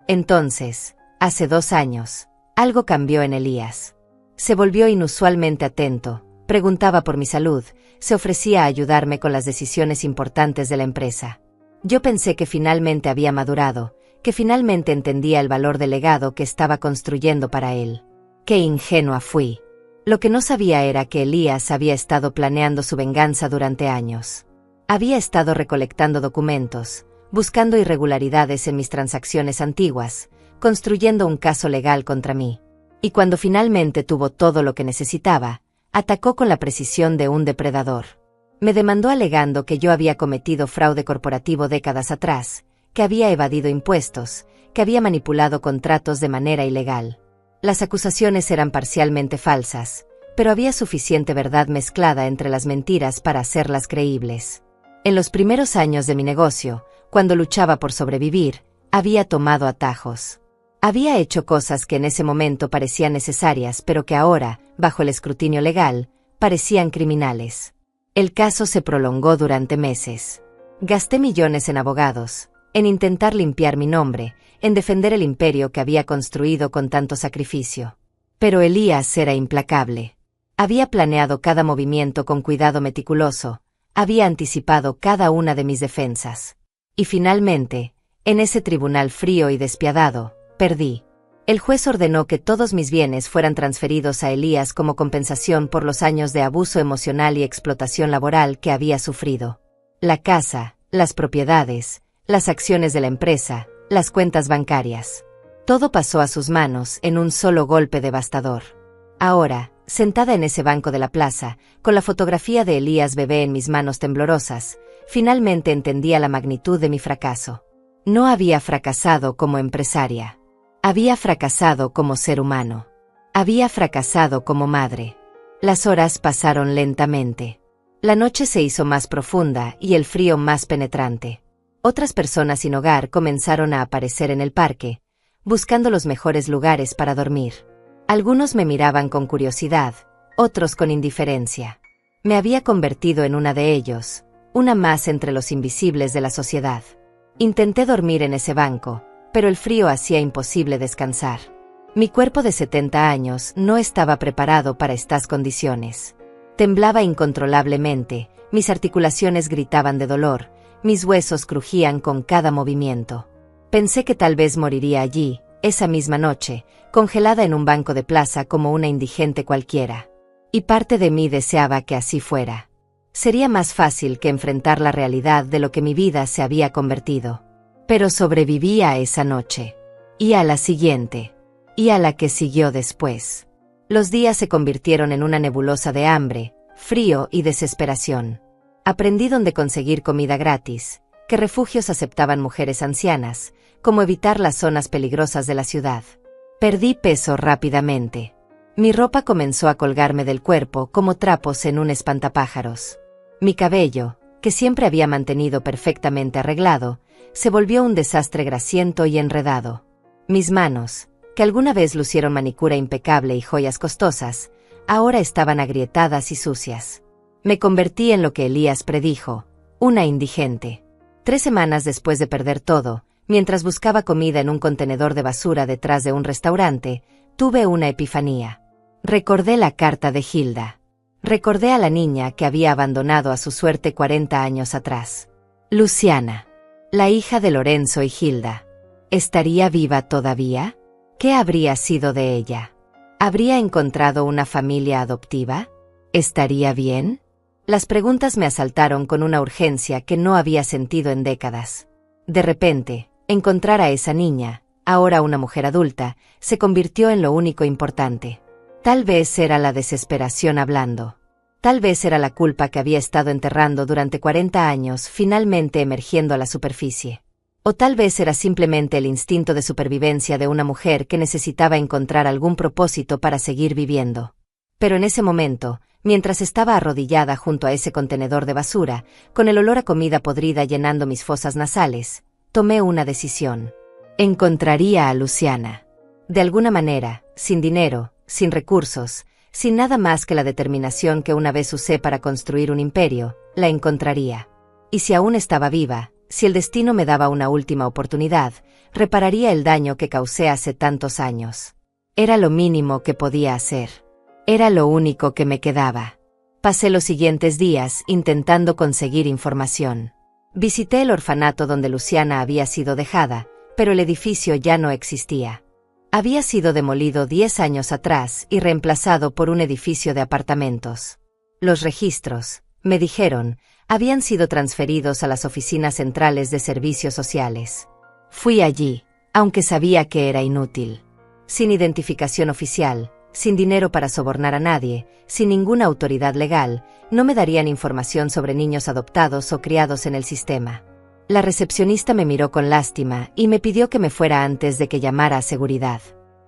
Entonces, hace 2 años, algo cambió en Elías. Se volvió inusualmente atento, preguntaba por mi salud, se ofrecía a ayudarme con las decisiones importantes de la empresa. Yo pensé que finalmente había madurado, que finalmente entendía el valor del legado que estaba construyendo para él. ¡Qué ingenua fui! Lo que no sabía era que Elías había estado planeando su venganza durante años. Había estado recolectando documentos, buscando irregularidades en mis transacciones antiguas, construyendo un caso legal contra mí. Y cuando finalmente tuvo todo lo que necesitaba, atacó con la precisión de un depredador. Me demandó alegando que yo había cometido fraude corporativo décadas atrás, que había evadido impuestos, que había manipulado contratos de manera ilegal. Las acusaciones eran parcialmente falsas, pero había suficiente verdad mezclada entre las mentiras para hacerlas creíbles. En los primeros años de mi negocio, cuando luchaba por sobrevivir, había tomado atajos. Había hecho cosas que en ese momento parecían necesarias, pero que ahora, bajo el escrutinio legal, parecían criminales. El caso se prolongó durante meses. Gasté millones en abogados, en intentar limpiar mi nombre, en defender el imperio que había construido con tanto sacrificio. Pero Elías era implacable. Había planeado cada movimiento con cuidado meticuloso, había anticipado cada una de mis defensas. Y finalmente, en ese tribunal frío y despiadado, perdí. El juez ordenó que todos mis bienes fueran transferidos a Elías como compensación por los años de abuso emocional y explotación laboral que había sufrido. La casa, las propiedades, las acciones de la empresa, las cuentas bancarias. Todo pasó a sus manos en un solo golpe devastador. Ahora, sentada en ese banco de la plaza, con la fotografía de Elías bebé en mis manos temblorosas, finalmente entendía la magnitud de mi fracaso. No había fracasado como empresaria. Había fracasado como ser humano. Había fracasado como madre. Las horas pasaron lentamente. La noche se hizo más profunda y el frío más penetrante. Otras personas sin hogar comenzaron a aparecer en el parque, buscando los mejores lugares para dormir. Algunos me miraban con curiosidad, otros con indiferencia. Me había convertido en una de ellos, una más entre los invisibles de la sociedad. Intenté dormir en ese banco, pero el frío hacía imposible descansar. Mi cuerpo de 70 años no estaba preparado para estas condiciones. Temblaba incontrolablemente, mis articulaciones gritaban de dolor, mis huesos crujían con cada movimiento. Pensé que tal vez moriría allí, esa misma noche, congelada en un banco de plaza como una indigente cualquiera. Y parte de mí deseaba que así fuera. Sería más fácil que enfrentar la realidad de lo que mi vida se había convertido. Pero sobreviví a esa noche. Y a la siguiente. Y a la que siguió después. Los días se convirtieron en una nebulosa de hambre, frío y desesperación. Aprendí dónde conseguir comida gratis, qué refugios aceptaban mujeres ancianas, cómo evitar las zonas peligrosas de la ciudad. Perdí peso rápidamente. Mi ropa comenzó a colgarme del cuerpo como trapos en un espantapájaros. Mi cabello, que siempre había mantenido perfectamente arreglado, se volvió un desastre grasiento y enredado. Mis manos, que alguna vez lucieron manicura impecable y joyas costosas, ahora estaban agrietadas y sucias. Me convertí en lo que Elías predijo, una indigente. 3 semanas después de perder todo, mientras buscaba comida en un contenedor de basura detrás de un restaurante, tuve una epifanía. Recordé la carta de Hilda. Recordé a la niña que había abandonado a su suerte 40 años atrás. Luciana, la hija de Lorenzo y Hilda. ¿Estaría viva todavía? ¿Qué habría sido de ella? ¿Habría encontrado una familia adoptiva? ¿Estaría bien? Las preguntas me asaltaron con una urgencia que no había sentido en décadas. De repente, encontrar a esa niña, ahora una mujer adulta, se convirtió en lo único importante. Tal vez era la desesperación hablando. Tal vez era la culpa que había estado enterrando durante 40 años finalmente emergiendo a la superficie. O tal vez era simplemente el instinto de supervivencia de una mujer que necesitaba encontrar algún propósito para seguir viviendo. Pero en ese momento, mientras estaba arrodillada junto a ese contenedor de basura, con el olor a comida podrida llenando mis fosas nasales, tomé una decisión. Encontraría a Luciana. De alguna manera, sin dinero, sin recursos, sin nada más que la determinación que una vez usé para construir un imperio, la encontraría. Y si aún estaba viva, si el destino me daba una última oportunidad, repararía el daño que causé hace tantos años. Era lo mínimo que podía hacer. Era lo único que me quedaba. Pasé los siguientes días intentando conseguir información. Visité el orfanato donde Luciana había sido dejada, pero el edificio ya no existía. Había sido demolido 10 años atrás y reemplazado por un edificio de apartamentos. Los registros, me dijeron, habían sido transferidos a las oficinas centrales de servicios sociales. Fui allí, aunque sabía que era inútil. Sin identificación oficial, sin dinero para sobornar a nadie, sin ninguna autoridad legal, no me darían información sobre niños adoptados o criados en el sistema. La recepcionista me miró con lástima y me pidió que me fuera antes de que llamara a seguridad.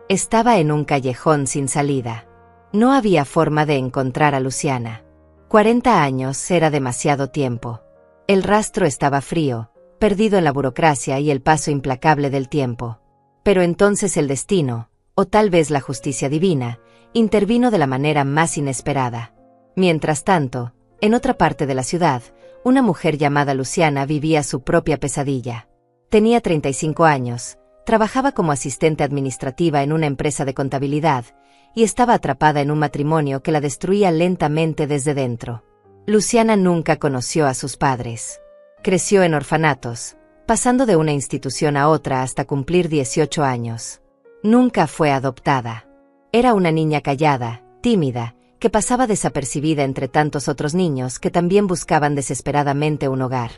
Estaba en un callejón sin salida. No había forma de encontrar a Luciana. 40 años era demasiado tiempo. El rastro estaba frío, perdido en la burocracia y el paso implacable del tiempo. Pero entonces el destino, o tal vez la justicia divina, intervino de la manera más inesperada. Mientras tanto, en otra parte de la ciudad, una mujer llamada Luciana vivía su propia pesadilla. Tenía 35 años, trabajaba como asistente administrativa en una empresa de contabilidad, y estaba atrapada en un matrimonio que la destruía lentamente desde dentro. Luciana nunca conoció a sus padres. Creció en orfanatos, pasando de una institución a otra hasta cumplir 18 años. Nunca fue adoptada. Era una niña callada, tímida, que pasaba desapercibida entre tantos otros niños que también buscaban desesperadamente un hogar.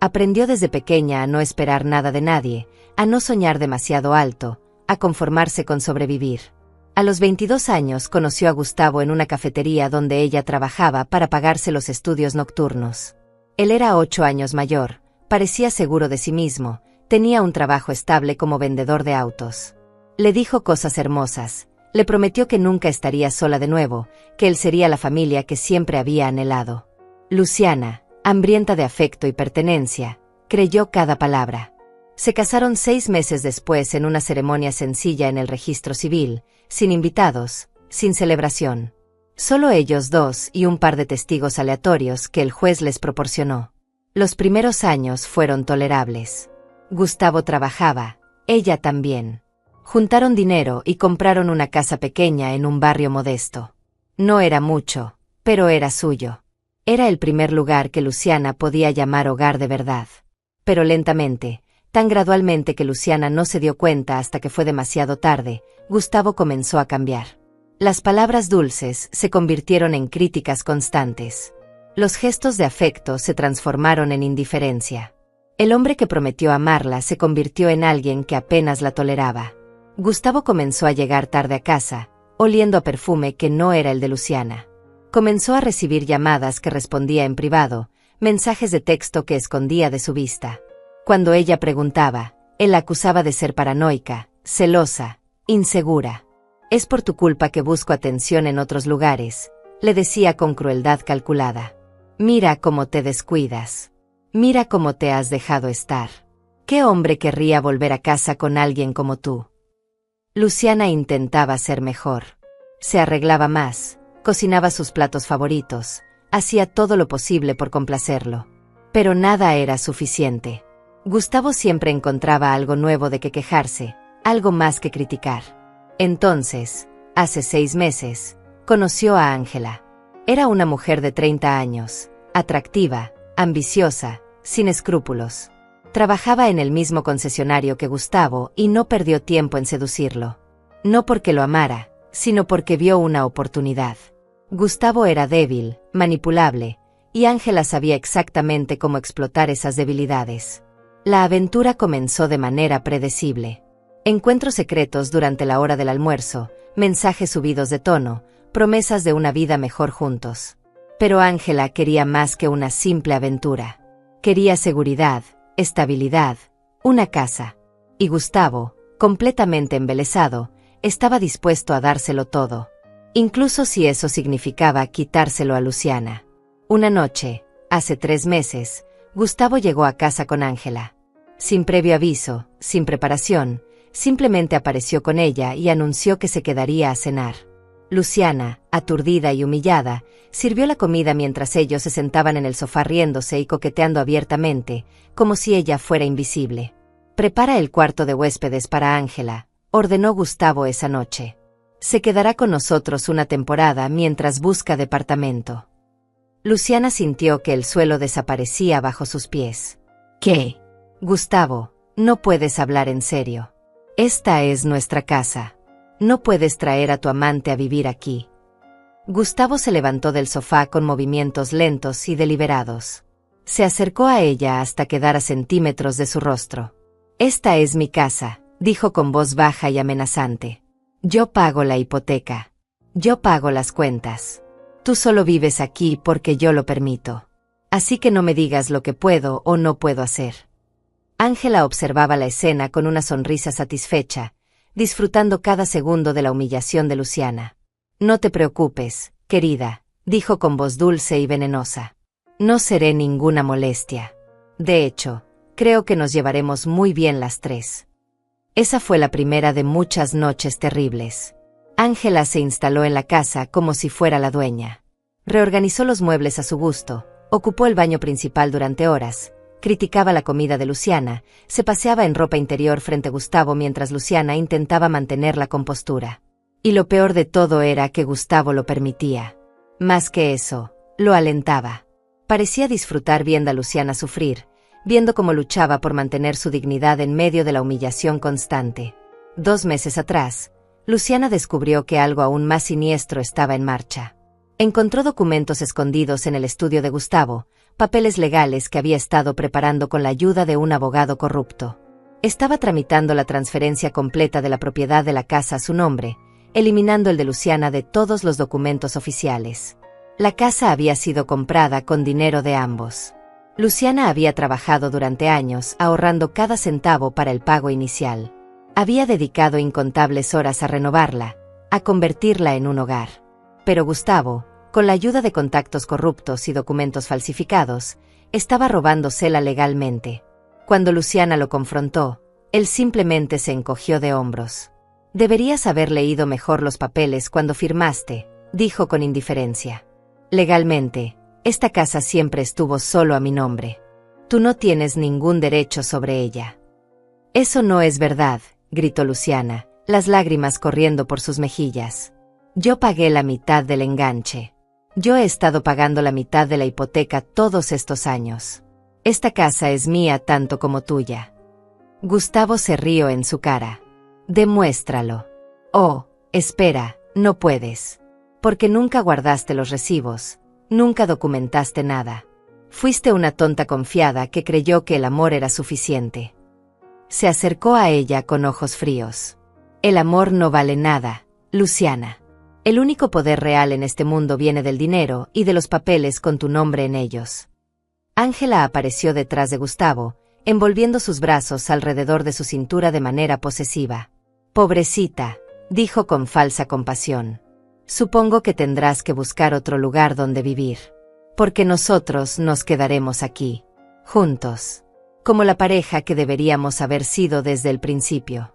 Aprendió desde pequeña a no esperar nada de nadie, a no soñar demasiado alto, a conformarse con sobrevivir. A los 22 años conoció a Gustavo en una cafetería donde ella trabajaba para pagarse los estudios nocturnos. Él era 8 años mayor, parecía seguro de sí mismo, tenía un trabajo estable como vendedor de autos. Le dijo cosas hermosas, le prometió que nunca estaría sola de nuevo, que él sería la familia que siempre había anhelado. Luciana, hambrienta de afecto y pertenencia, creyó cada palabra. Se casaron 6 meses después en una ceremonia sencilla en el registro civil, sin invitados, sin celebración. Solo ellos dos y un par de testigos aleatorios que el juez les proporcionó. Los primeros años fueron tolerables. Gustavo trabajaba, ella también. Juntaron dinero y compraron una casa pequeña en un barrio modesto. No era mucho, pero era suyo. Era el primer lugar que Luciana podía llamar hogar de verdad. Pero lentamente, tan gradualmente que Luciana no se dio cuenta hasta que fue demasiado tarde, Gustavo comenzó a cambiar. Las palabras dulces se convirtieron en críticas constantes. Los gestos de afecto se transformaron en indiferencia. El hombre que prometió amarla se convirtió en alguien que apenas la toleraba. Gustavo comenzó a llegar tarde a casa, oliendo a perfume que no era el de Luciana. Comenzó a recibir llamadas que respondía en privado, mensajes de texto que escondía de su vista. Cuando ella preguntaba, él la acusaba de ser paranoica, celosa, insegura. «Es por tu culpa que busco atención en otros lugares», le decía con crueldad calculada. «Mira cómo te descuidas. Mira cómo te has dejado estar. ¿Qué hombre querría volver a casa con alguien como tú?» Luciana intentaba ser mejor. Se arreglaba más, cocinaba sus platos favoritos, hacía todo lo posible por complacerlo. Pero nada era suficiente. Gustavo siempre encontraba algo nuevo de que quejarse, algo más que criticar. Entonces, hace 6 meses, conoció a Ángela. Era una mujer de 30 años, atractiva, ambiciosa, sin escrúpulos. Trabajaba en el mismo concesionario que Gustavo y no perdió tiempo en seducirlo. No porque lo amara, sino porque vio una oportunidad. Gustavo era débil, manipulable, y Ángela sabía exactamente cómo explotar esas debilidades. La aventura comenzó de manera predecible. Encuentros secretos durante la hora del almuerzo, mensajes subidos de tono, promesas de una vida mejor juntos. Pero Ángela quería más que una simple aventura. Quería seguridad, estabilidad, una casa. Y Gustavo, completamente embelesado, estaba dispuesto a dárselo todo. Incluso si eso significaba quitárselo a Luciana. Una noche, hace 3 meses, Gustavo llegó a casa con Ángela. Sin previo aviso, sin preparación, simplemente apareció con ella y anunció que se quedaría a cenar. Luciana, aturdida y humillada, sirvió la comida mientras ellos se sentaban en el sofá riéndose y coqueteando abiertamente, como si ella fuera invisible. «Prepara el cuarto de huéspedes para Ángela», ordenó Gustavo esa noche. «Se quedará con nosotros una temporada mientras busca departamento». Luciana sintió que el suelo desaparecía bajo sus pies. «¿Qué? Gustavo, no puedes hablar en serio. Esta es nuestra casa. No puedes traer a tu amante a vivir aquí». Gustavo se levantó del sofá con movimientos lentos y deliberados. Se acercó a ella hasta quedar a centímetros de su rostro. «Esta es mi casa», dijo con voz baja y amenazante. «Yo pago la hipoteca. Yo pago las cuentas. Tú solo vives aquí porque yo lo permito. Así que no me digas lo que puedo o no puedo hacer». Ángela observaba la escena con una sonrisa satisfecha, disfrutando cada segundo de la humillación de Luciana. «No te preocupes, querida», dijo con voz dulce y venenosa. «No seré ninguna molestia. De hecho, creo que nos llevaremos muy bien las tres». Esa fue la primera de muchas noches terribles. Ángela se instaló en la casa como si fuera la dueña. Reorganizó los muebles a su gusto, ocupó el baño principal durante horas, criticaba la comida de Luciana, se paseaba en ropa interior frente a Gustavo mientras Luciana intentaba mantener la compostura. Y lo peor de todo era que Gustavo lo permitía. Más que eso, lo alentaba. Parecía disfrutar viendo a Luciana sufrir, viendo cómo luchaba por mantener su dignidad en medio de la humillación constante. 2 meses atrás, Luciana descubrió que algo aún más siniestro estaba en marcha. Encontró documentos escondidos en el estudio de Gustavo, papeles legales que había estado preparando con la ayuda de un abogado corrupto. Estaba tramitando la transferencia completa de la propiedad de la casa a su nombre, eliminando el de Luciana de todos los documentos oficiales. La casa había sido comprada con dinero de ambos. Luciana había trabajado durante años ahorrando cada centavo para el pago inicial. Había dedicado incontables horas a renovarla, a convertirla en un hogar. Pero Gustavo, con la ayuda de contactos corruptos y documentos falsificados, estaba robándosela legalmente. Cuando Luciana lo confrontó, él simplemente se encogió de hombros. «Deberías haber leído mejor los papeles cuando firmaste», dijo con indiferencia. «Legalmente, esta casa siempre estuvo solo a mi nombre. Tú no tienes ningún derecho sobre ella». «Eso no es verdad», gritó Luciana, las lágrimas corriendo por sus mejillas. «Yo pagué la mitad del enganche. Yo he estado pagando la mitad de la hipoteca todos estos años. Esta casa es mía tanto como tuya». Gustavo se rió en su cara. «Demuéstralo». «Oh, espera, no puedes. Porque nunca guardaste los recibos, nunca documentaste nada. Fuiste una tonta confiada que creyó que el amor era suficiente». Se acercó a ella con ojos fríos. «El amor no vale nada, Luciana. El único poder real en este mundo viene del dinero y de los papeles con tu nombre en ellos». Ángela apareció detrás de Gustavo, envolviendo sus brazos alrededor de su cintura de manera posesiva. «Pobrecita», dijo con falsa compasión. «Supongo que tendrás que buscar otro lugar donde vivir. Porque nosotros nos quedaremos aquí, juntos, como la pareja que deberíamos haber sido desde el principio».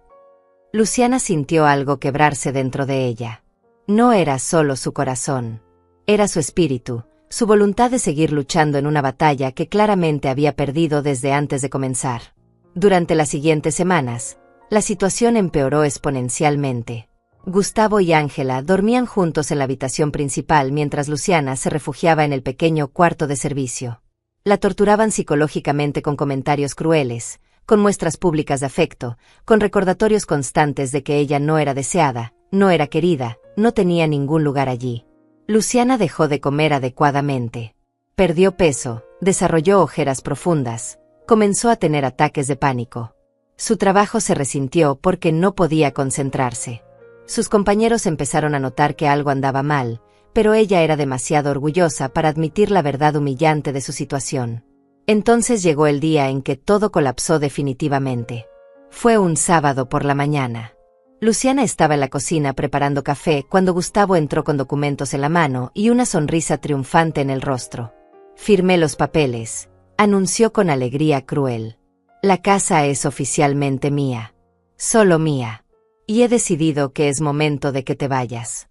Luciana sintió algo quebrarse dentro de ella. No era solo su corazón. Era su espíritu, su voluntad de seguir luchando en una batalla que claramente había perdido desde antes de comenzar. Durante las siguientes semanas, la situación empeoró exponencialmente. Gustavo y Ángela dormían juntos en la habitación principal mientras Luciana se refugiaba en el pequeño cuarto de servicio. La torturaban psicológicamente con comentarios crueles, con muestras públicas de afecto, con recordatorios constantes de que ella no era deseada, no era querida, no tenía ningún lugar allí. Luciana dejó de comer adecuadamente. Perdió peso, desarrolló ojeras profundas, comenzó a tener ataques de pánico. Su trabajo se resintió porque no podía concentrarse. Sus compañeros empezaron a notar que algo andaba mal, pero ella era demasiado orgullosa para admitir la verdad humillante de su situación. Entonces llegó el día en que todo colapsó definitivamente. Fue un sábado por la mañana. Luciana estaba en la cocina preparando café cuando Gustavo entró con documentos en la mano y una sonrisa triunfante en el rostro. «Firmé los papeles», anunció con alegría cruel. «La casa es oficialmente mía. Solo mía. Y he decidido que es momento de que te vayas».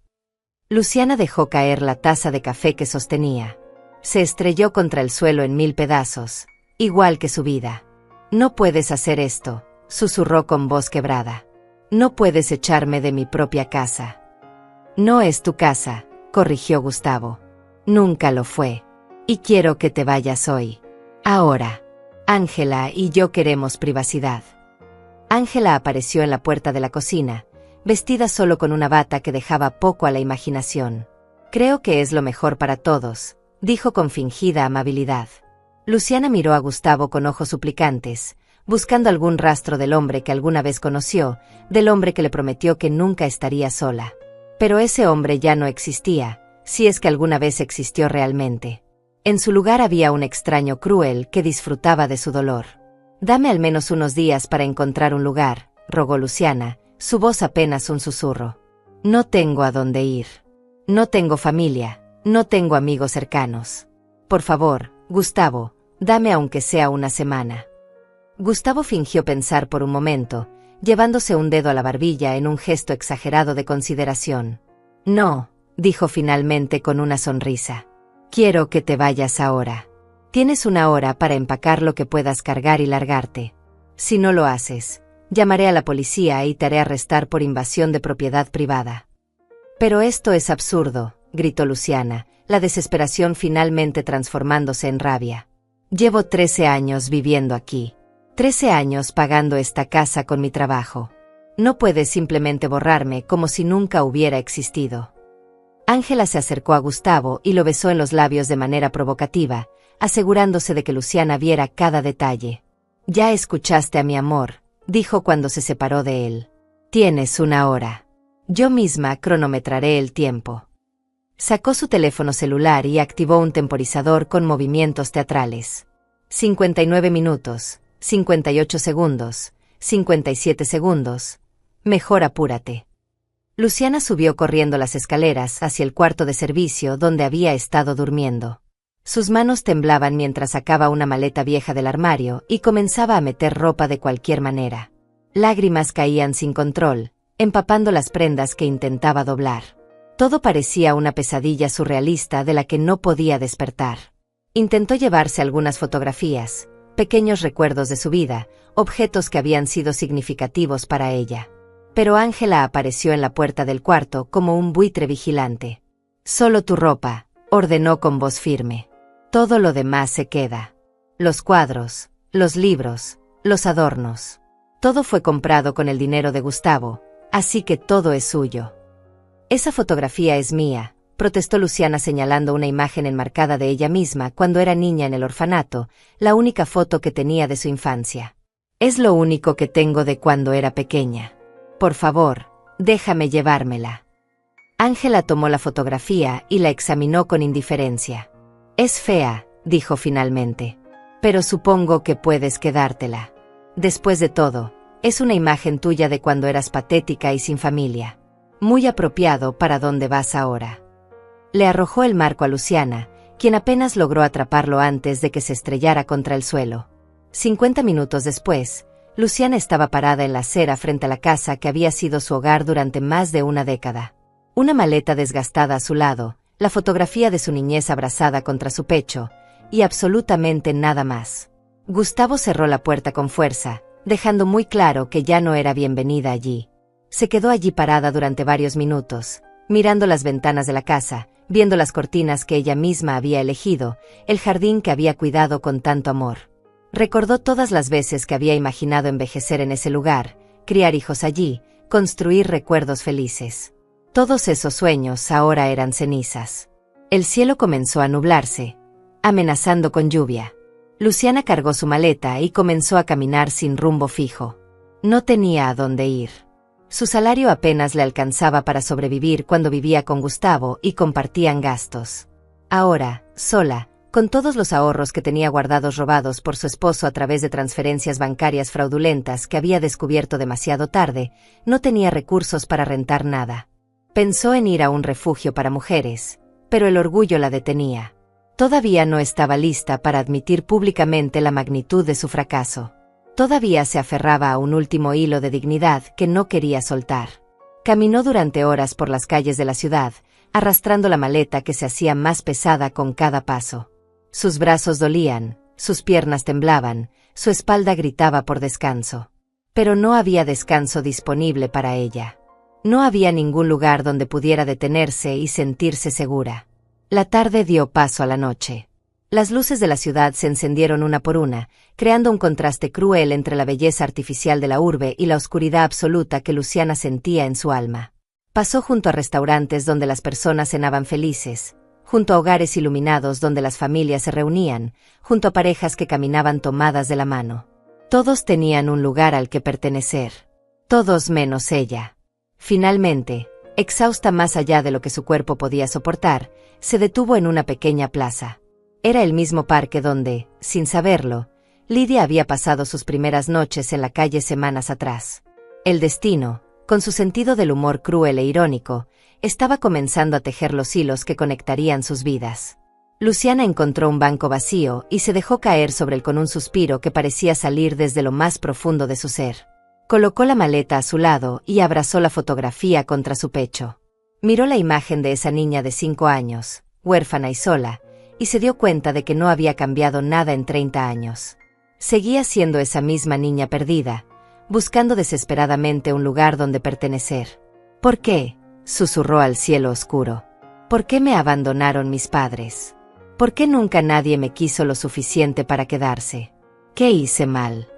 Luciana dejó caer la taza de café que sostenía. Se estrelló contra el suelo en 1000 pedazos, igual que su vida. «No puedes hacer esto», susurró con voz quebrada. «No puedes echarme de mi propia casa». «No es tu casa», corrigió Gustavo. «Nunca lo fue. Y quiero que te vayas hoy. Ahora. Ángela y yo queremos privacidad». Ángela apareció en la puerta de la cocina, vestida solo con una bata que dejaba poco a la imaginación. «Creo que es lo mejor para todos», dijo con fingida amabilidad. Luciana miró a Gustavo con ojos suplicantes, buscando algún rastro del hombre que alguna vez conoció, del hombre que le prometió que nunca estaría sola. Pero ese hombre ya no existía, si es que alguna vez existió realmente. En su lugar había un extraño cruel que disfrutaba de su dolor. «Dame al menos unos días para encontrar un lugar», rogó Luciana, su voz apenas un susurro. «No tengo a dónde ir. No tengo familia, no tengo amigos cercanos. Por favor, Gustavo, dame aunque sea una semana». Gustavo fingió pensar por un momento, llevándose un dedo a la barbilla en un gesto exagerado de consideración. «No», dijo finalmente con una sonrisa. «Quiero que te vayas ahora. Tienes 1 hora para empacar lo que puedas cargar y largarte. Si no lo haces, llamaré a la policía y te haré arrestar por invasión de propiedad privada». «Pero esto es absurdo», gritó Luciana, la desesperación finalmente transformándose en rabia. «Llevo 13 años viviendo aquí. 13 años pagando esta casa con mi trabajo. No puedes simplemente borrarme como si nunca hubiera existido». Ángela se acercó a Gustavo y lo besó en los labios de manera provocativa, asegurándose de que Luciana viera cada detalle. «Ya escuchaste a mi amor», dijo cuando se separó de él. «Tienes 1 hora. Yo misma cronometraré el tiempo». Sacó su teléfono celular y activó un temporizador con movimientos teatrales. 59 minutos, 58 segundos, 57 segundos. «Mejor apúrate». Luciana subió corriendo las escaleras hacia el cuarto de servicio donde había estado durmiendo. Sus manos temblaban mientras sacaba una maleta vieja del armario y comenzaba a meter ropa de cualquier manera. Lágrimas caían sin control, empapando las prendas que intentaba doblar. Todo parecía una pesadilla surrealista de la que no podía despertar. Intentó llevarse algunas fotografías, pequeños recuerdos de su vida, objetos que habían sido significativos para ella. Pero Ángela apareció en la puerta del cuarto como un buitre vigilante. «Solo tu ropa», ordenó con voz firme. «Todo lo demás se queda. Los cuadros, los libros, los adornos. Todo fue comprado con el dinero de Gustavo, así que todo es suyo». «Esa fotografía es mía», protestó Luciana señalando una imagen enmarcada de ella misma cuando era niña en el orfanato, la única foto que tenía de su infancia. «Es lo único que tengo de cuando era pequeña. Por favor, déjame llevármela». Ángela tomó la fotografía y la examinó con indiferencia. «Es fea», dijo finalmente. «Pero supongo que puedes quedártela. Después de todo, es una imagen tuya de cuando eras patética y sin familia. Muy apropiado para dónde vas ahora». Le arrojó el marco a Luciana, quien apenas logró atraparlo antes de que se estrellara contra el suelo. 50 minutos después, Luciana estaba parada en la acera frente a la casa que había sido su hogar durante más de una década. Una maleta desgastada a su lado, la fotografía de su niñez abrazada contra su pecho, y absolutamente nada más. Gustavo cerró la puerta con fuerza, dejando muy claro que ya no era bienvenida allí. Se quedó allí parada durante varios minutos, mirando las ventanas de la casa, viendo las cortinas que ella misma había elegido, el jardín que había cuidado con tanto amor. Recordó todas las veces que había imaginado envejecer en ese lugar, criar hijos allí, construir recuerdos felices. Todos esos sueños ahora eran cenizas. El cielo comenzó a nublarse, amenazando con lluvia. Luciana cargó su maleta y comenzó a caminar sin rumbo fijo. No tenía a dónde ir. Su salario apenas le alcanzaba para sobrevivir cuando vivía con Gustavo y compartían gastos. Ahora, sola, con todos los ahorros que tenía guardados robados por su esposo a través de transferencias bancarias fraudulentas que había descubierto demasiado tarde, no tenía recursos para rentar nada. Pensó en ir a un refugio para mujeres, pero el orgullo la detenía. Todavía no estaba lista para admitir públicamente la magnitud de su fracaso. Todavía se aferraba a un último hilo de dignidad que no quería soltar. Caminó durante horas por las calles de la ciudad, arrastrando la maleta que se hacía más pesada con cada paso. Sus brazos dolían, sus piernas temblaban, su espalda gritaba por descanso. Pero no había descanso disponible para ella. No había ningún lugar donde pudiera detenerse y sentirse segura. La tarde dio paso a la noche. Las luces de la ciudad se encendieron una por una, creando un contraste cruel entre la belleza artificial de la urbe y la oscuridad absoluta que Luciana sentía en su alma. Pasó junto a restaurantes donde las personas cenaban felices, junto a hogares iluminados donde las familias se reunían, junto a parejas que caminaban tomadas de la mano. Todos tenían un lugar al que pertenecer. Todos menos ella. Finalmente, exhausta más allá de lo que su cuerpo podía soportar, se detuvo en una pequeña plaza. Era el mismo parque donde, sin saberlo, Lidia había pasado sus primeras noches en la calle semanas atrás. El destino, con su sentido del humor cruel e irónico, estaba comenzando a tejer los hilos que conectarían sus vidas. Luciana encontró un banco vacío y se dejó caer sobre él con un suspiro que parecía salir desde lo más profundo de su ser. Colocó la maleta a su lado y abrazó la fotografía contra su pecho. Miró la imagen de esa niña de 5 años, huérfana y sola, y se dio cuenta de que no había cambiado nada en 30 años. Seguía siendo esa misma niña perdida, buscando desesperadamente un lugar donde pertenecer. ¿Por qué?, susurró al cielo oscuro. ¿Por qué me abandonaron mis padres? ¿Por qué nunca nadie me quiso lo suficiente para quedarse? ¿Qué hice mal?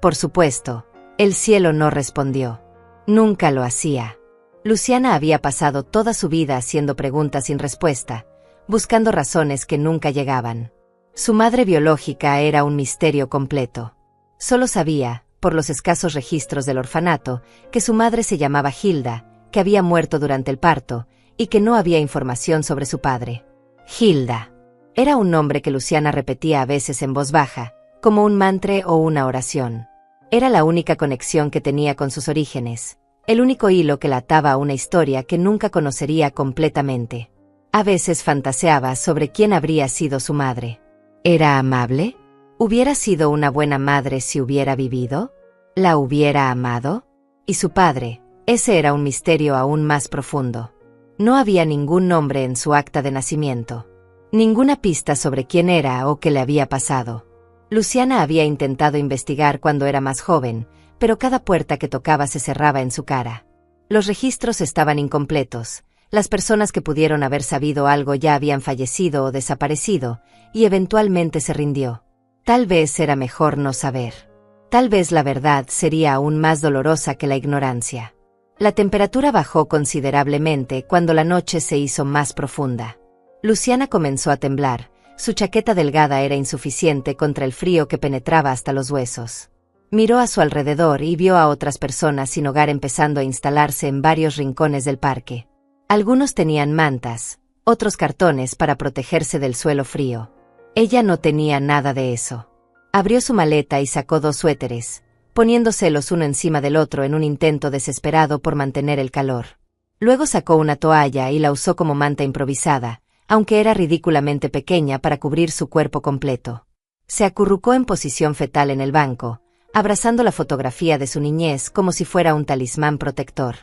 Por supuesto, el cielo no respondió. Nunca lo hacía. Luciana había pasado toda su vida haciendo preguntas sin respuesta, buscando razones que nunca llegaban. Su madre biológica era un misterio completo. Solo sabía, por los escasos registros del orfanato, que su madre se llamaba Hilda, que había muerto durante el parto, y que no había información sobre su padre. Hilda. Era un nombre que Luciana repetía a veces en voz baja, como un mantra o una oración. Era la única conexión que tenía con sus orígenes, el único hilo que la ataba a una historia que nunca conocería completamente. A veces fantaseaba sobre quién habría sido su madre. ¿Era amable? ¿Hubiera sido una buena madre si hubiera vivido? ¿La hubiera amado? ¿Y su padre? Ese era un misterio aún más profundo. No había ningún nombre en su acta de nacimiento. Ninguna pista sobre quién era o qué le había pasado. Luciana había intentado investigar cuando era más joven, pero cada puerta que tocaba se cerraba en su cara. Los registros estaban incompletos. Las personas que pudieron haber sabido algo ya habían fallecido o desaparecido, y eventualmente se rindió. Tal vez era mejor no saber. Tal vez la verdad sería aún más dolorosa que la ignorancia. La temperatura bajó considerablemente cuando la noche se hizo más profunda. Luciana comenzó a temblar. Su chaqueta delgada era insuficiente contra el frío que penetraba hasta los huesos. Miró a su alrededor y vio a otras personas sin hogar empezando a instalarse en varios rincones del parque. Algunos tenían mantas, otros cartones para protegerse del suelo frío. Ella no tenía nada de eso. Abrió su maleta y sacó 2 suéteres, poniéndoselos uno encima del otro en un intento desesperado por mantener el calor. Luego sacó una toalla y la usó como manta improvisada, aunque era ridículamente pequeña para cubrir su cuerpo completo. Se acurrucó en posición fetal en el banco, abrazando la fotografía de su niñez como si fuera un talismán protector.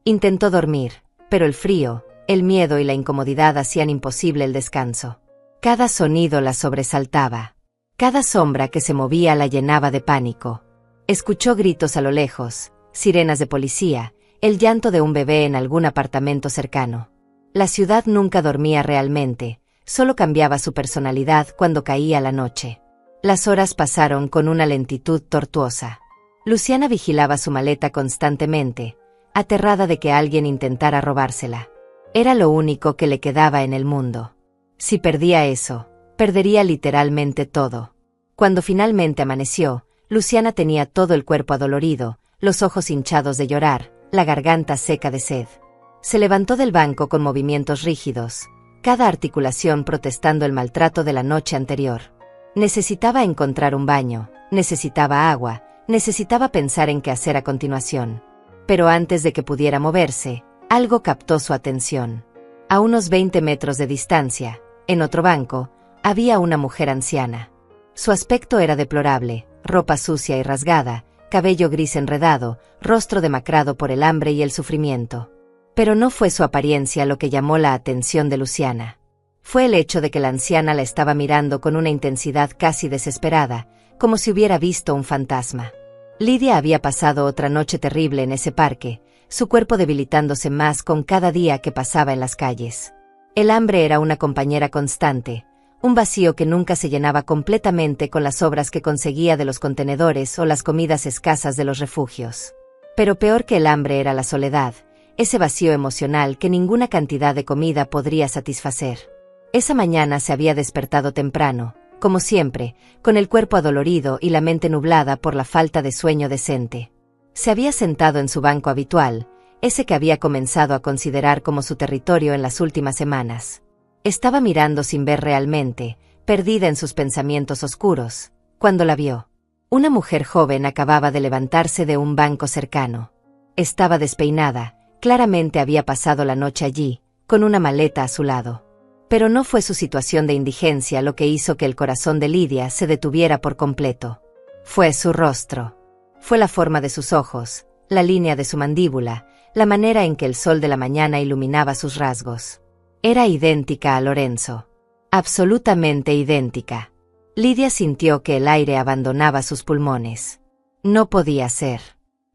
Intentó dormir, pero el frío, el miedo y la incomodidad hacían imposible el descanso. Cada sonido la sobresaltaba. Cada sombra que se movía la llenaba de pánico. Escuchó gritos a lo lejos, sirenas de policía, el llanto de un bebé en algún apartamento cercano. La ciudad nunca dormía realmente, solo cambiaba su personalidad cuando caía la noche. Las horas pasaron con una lentitud tortuosa. Luciana vigilaba su maleta constantemente, aterrada de que alguien intentara robársela. Era lo único que le quedaba en el mundo. Si perdía eso, perdería literalmente todo. Cuando finalmente amaneció, Luciana tenía todo el cuerpo adolorido, los ojos hinchados de llorar, la garganta seca de sed. Se levantó del banco con movimientos rígidos, cada articulación protestando el maltrato de la noche anterior. Necesitaba encontrar un baño, necesitaba agua, necesitaba pensar en qué hacer a continuación. Pero antes de que pudiera moverse, algo captó su atención. A unos 20 metros de distancia, en otro banco, había una mujer anciana. Su aspecto era deplorable, ropa sucia y rasgada, cabello gris enredado, rostro demacrado por el hambre y el sufrimiento. Pero no fue su apariencia lo que llamó la atención de Luciana. Fue el hecho de que la anciana la estaba mirando con una intensidad casi desesperada, como si hubiera visto un fantasma. Lidia había pasado otra noche terrible en ese parque, su cuerpo debilitándose más con cada día que pasaba en las calles. El hambre era una compañera constante, un vacío que nunca se llenaba completamente con las sobras que conseguía de los contenedores o las comidas escasas de los refugios. Pero peor que el hambre era la soledad, ese vacío emocional que ninguna cantidad de comida podría satisfacer. Esa mañana se había despertado temprano, como siempre, con el cuerpo adolorido y la mente nublada por la falta de sueño decente. Se había sentado en su banco habitual, ese que había comenzado a considerar como su territorio en las últimas semanas. Estaba mirando sin ver realmente, perdida en sus pensamientos oscuros, cuando la vio. Una mujer joven acababa de levantarse de un banco cercano. Estaba despeinada, claramente había pasado la noche allí, con una maleta a su lado. Pero no fue su situación de indigencia lo que hizo que el corazón de Lidia se detuviera por completo. Fue su rostro. Fue la forma de sus ojos, la línea de su mandíbula, la manera en que el sol de la mañana iluminaba sus rasgos. Era idéntica a Lorenzo. Absolutamente idéntica. Lidia sintió que el aire abandonaba sus pulmones. No podía ser.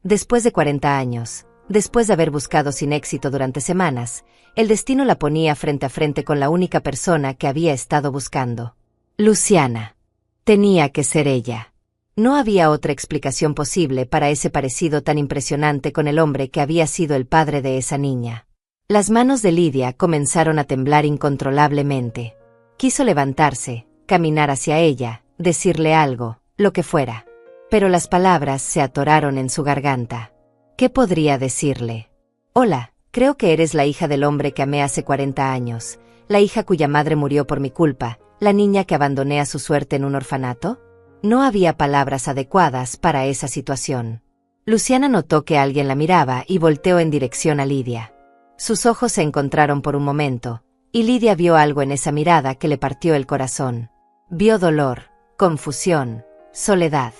Después de 40 años, después de haber buscado sin éxito durante semanas, el destino la ponía frente a frente con la única persona que había estado buscando. Luciana. Tenía que ser ella. No había otra explicación posible para ese parecido tan impresionante con el hombre que había sido el padre de esa niña. Las manos de Lidia comenzaron a temblar incontrolablemente. Quiso levantarse, caminar hacia ella, decirle algo, lo que fuera. Pero las palabras se atoraron en su garganta. ¿Qué podría decirle? Hola, creo que eres la hija del hombre que amé hace 40 años, la hija cuya madre murió por mi culpa, la niña que abandoné a su suerte en un orfanato. No había palabras adecuadas para esa situación. Luciana notó que alguien la miraba y volteó en dirección a Lidia. Sus ojos se encontraron por un momento, y Lidia vio algo en esa mirada que le partió el corazón. Vio dolor, confusión, soledad.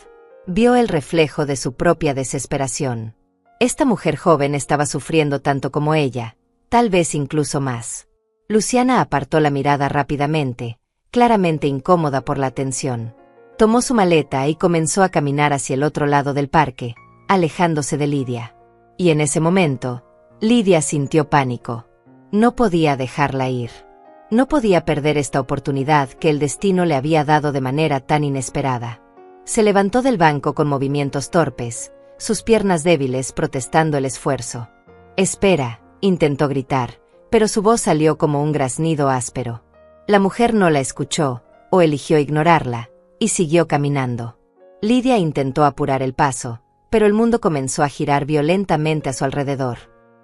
Vio el reflejo de su propia desesperación. Esta mujer joven estaba sufriendo tanto como ella, tal vez incluso más. Luciana apartó la mirada rápidamente, claramente incómoda por la atención. Tomó su maleta y comenzó a caminar hacia el otro lado del parque, alejándose de Lidia. Y en ese momento, Lidia sintió pánico. No podía dejarla ir. No podía perder esta oportunidad que el destino le había dado de manera tan inesperada. Se levantó del banco con movimientos torpes, sus piernas débiles protestando el esfuerzo. «Espera», intentó gritar, pero su voz salió como un graznido áspero. La mujer no la escuchó, o eligió ignorarla, y siguió caminando. Lidia intentó apurar el paso, pero el mundo comenzó a girar violentamente a su alrededor.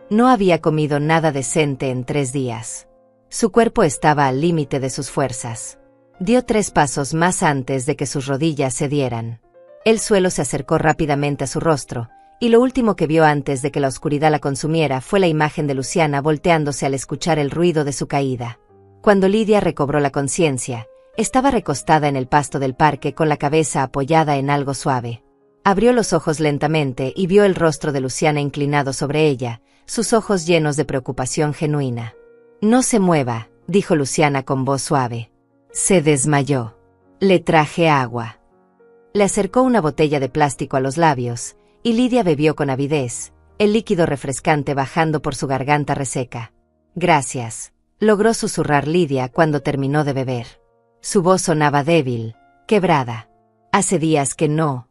No había comido nada decente en 3 días. Su cuerpo estaba al límite de sus fuerzas. Dio 3 pasos más antes de que sus rodillas cedieran. El suelo se acercó rápidamente a su rostro, y lo último que vio antes de que la oscuridad la consumiera fue la imagen de Luciana volteándose al escuchar el ruido de su caída. Cuando Lidia recobró la conciencia, estaba recostada en el pasto del parque con la cabeza apoyada en algo suave. Abrió los ojos lentamente y vio el rostro de Luciana inclinado sobre ella, sus ojos llenos de preocupación genuina. «No se mueva», dijo Luciana con voz suave. Se desmayó. Le traje agua. Le acercó una botella de plástico a los labios, y Lidia bebió con avidez, el líquido refrescante bajando por su garganta reseca. «Gracias», logró susurrar Lidia cuando terminó de beber. Su voz sonaba débil, quebrada. «Hace días que no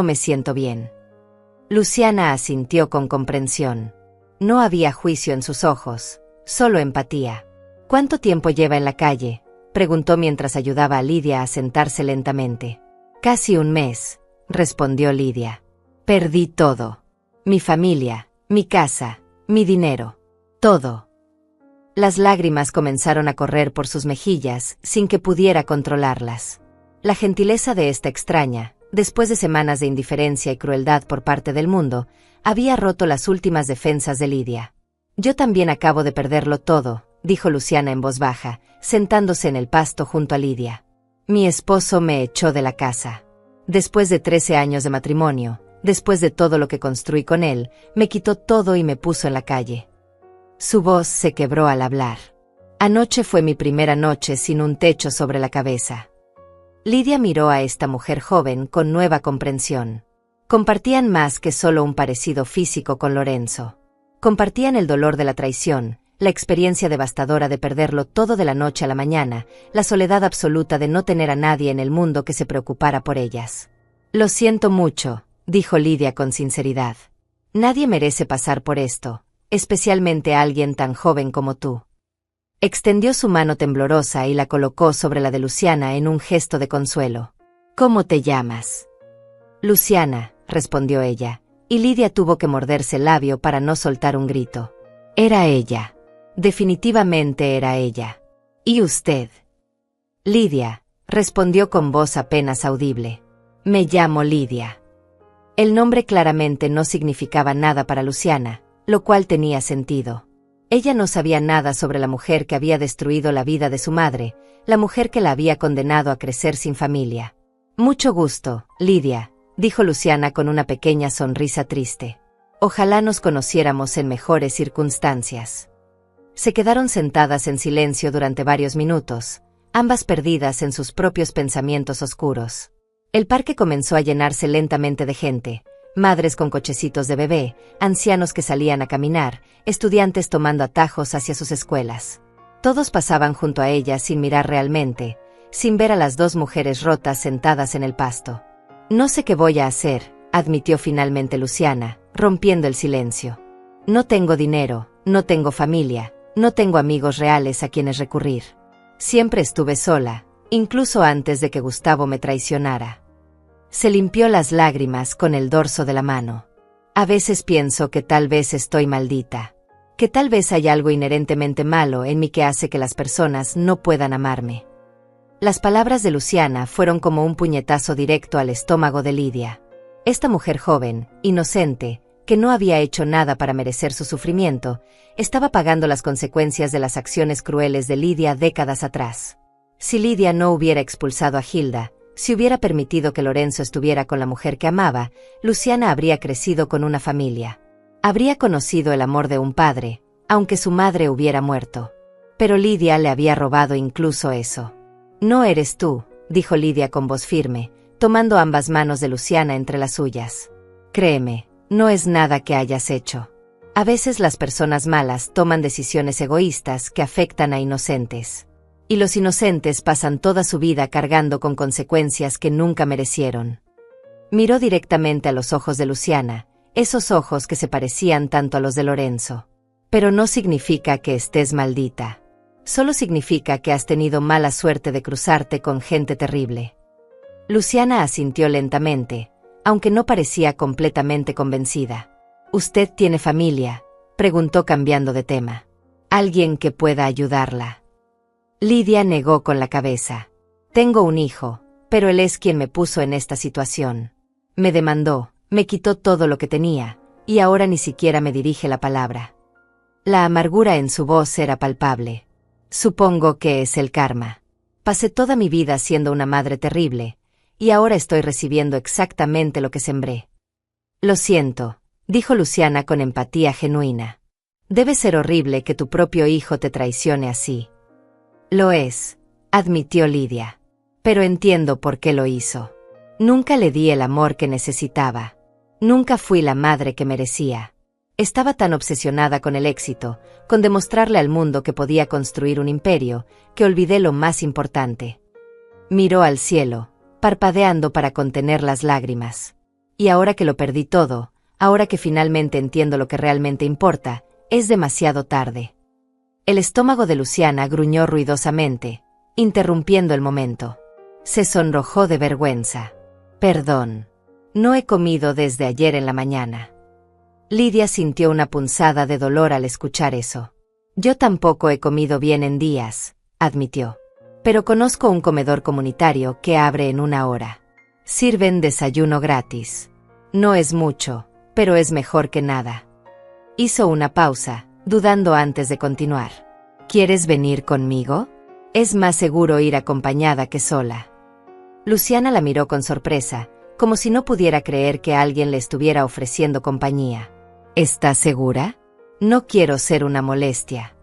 me siento bien». Luciana asintió con comprensión. No había juicio en sus ojos, solo empatía. «¿Cuánto tiempo lleva en la calle?», preguntó mientras ayudaba a Lidia a sentarse lentamente. «Casi 1 mes», respondió Lidia. «Perdí todo. Mi familia, mi casa, mi dinero. Todo». Las lágrimas comenzaron a correr por sus mejillas sin que pudiera controlarlas. La gentileza de esta extraña, después de semanas de indiferencia y crueldad por parte del mundo, había roto las últimas defensas de Lidia. «Yo también acabo de perderlo todo», dijo Luciana en voz baja, sentándose en el pasto junto a Lidia. «Mi esposo me echó de la casa. Después de 13 años de matrimonio, después de todo lo que construí con él, me quitó todo y me puso en la calle. Su voz se quebró al hablar. Anoche fue mi primera noche sin un techo sobre la cabeza. Lidia miró a esta mujer joven con nueva comprensión. Compartían más que solo un parecido físico con Lorenzo. Compartían el dolor de la traición, la experiencia devastadora de perderlo todo de la noche a la mañana, la soledad absoluta de no tener a nadie en el mundo que se preocupara por ellas. Lo siento mucho, dijo Lidia con sinceridad. Nadie merece pasar por esto, especialmente alguien tan joven como tú. Extendió su mano temblorosa y la colocó sobre la de Luciana en un gesto de consuelo. ¿Cómo te llamas? Luciana, respondió ella, y Lidia tuvo que morderse el labio para no soltar un grito. Era ella. Definitivamente era ella. ¿Y usted? Lidia, respondió con voz apenas audible. Me llamo Lidia. El nombre claramente no significaba nada para Luciana, lo cual tenía sentido. Ella no sabía nada sobre la mujer que había destruido la vida de su madre, la mujer que la había condenado a crecer sin familia. Mucho gusto, Lidia, dijo Luciana con una pequeña sonrisa triste. Ojalá nos conociéramos en mejores circunstancias. Se quedaron sentadas en silencio durante varios minutos, ambas perdidas en sus propios pensamientos oscuros. El parque comenzó a llenarse lentamente de gente, madres con cochecitos de bebé, ancianos que salían a caminar, estudiantes tomando atajos hacia sus escuelas. Todos pasaban junto a ella sin mirar realmente, sin ver a las dos mujeres rotas sentadas en el pasto. No sé qué voy a hacer, admitió finalmente Luciana, rompiendo el silencio. No tengo dinero, no tengo familia, no tengo amigos reales a quienes recurrir. Siempre estuve sola, incluso antes de que Gustavo me traicionara. Se limpió las lágrimas con el dorso de la mano. A veces pienso que tal vez estoy maldita, que tal vez hay algo inherentemente malo en mí que hace que las personas no puedan amarme. Las palabras de Luciana fueron como un puñetazo directo al estómago de Lidia. Esta mujer joven, inocente, que no había hecho nada para merecer su sufrimiento, estaba pagando las consecuencias de las acciones crueles de Lidia décadas atrás. Si Lidia no hubiera expulsado a Hilda, si hubiera permitido que Lorenzo estuviera con la mujer que amaba, Luciana habría crecido con una familia. Habría conocido el amor de un padre, aunque su madre hubiera muerto. Pero Lidia le había robado incluso eso. No eres tú, dijo Lidia con voz firme, tomando ambas manos de Luciana entre las suyas. Créeme, no es nada que hayas hecho. A veces las personas malas toman decisiones egoístas que afectan a inocentes. Y los inocentes pasan toda su vida cargando con consecuencias que nunca merecieron. Miró directamente a los ojos de Luciana, esos ojos que se parecían tanto a los de Lorenzo. Pero no significa que estés maldita. Solo significa que has tenido mala suerte de cruzarte con gente terrible. Luciana asintió lentamente, aunque no parecía completamente convencida. ¿Usted tiene familia?, preguntó cambiando de tema. ¿Alguien que pueda ayudarla? Lidia negó con la cabeza. Tengo un hijo, pero él es quien me puso en esta situación. Me demandó, me quitó todo lo que tenía, y ahora ni siquiera me dirige la palabra. La amargura en su voz era palpable. Supongo que es el karma. Pasé toda mi vida siendo una madre terrible, y ahora estoy recibiendo exactamente lo que sembré. Lo siento, dijo Luciana con empatía genuina. Debe ser horrible que tu propio hijo te traicione así. Lo es, admitió Lidia. Pero entiendo por qué lo hizo. Nunca le di el amor que necesitaba. Nunca fui la madre que merecía. Estaba tan obsesionada con el éxito, con demostrarle al mundo que podía construir un imperio, que olvidé lo más importante. Miró al cielo, parpadeando para contener las lágrimas. Y ahora que lo perdí todo, ahora que finalmente entiendo lo que realmente importa, es demasiado tarde. El estómago de Luciana gruñó ruidosamente, interrumpiendo el momento. Se sonrojó de vergüenza. Perdón. No he comido desde ayer en la mañana. Lidia sintió una punzada de dolor al escuchar eso. Yo tampoco he comido bien en días, admitió. Pero conozco un comedor comunitario que abre en 1 hora. Sirven desayuno gratis. No es mucho, pero es mejor que nada. Hizo una pausa, dudando antes de continuar. ¿Quieres venir conmigo? Es más seguro ir acompañada que sola. Luciana la miró con sorpresa, como si no pudiera creer que alguien le estuviera ofreciendo compañía. ¿Estás segura? No quiero ser una molestia.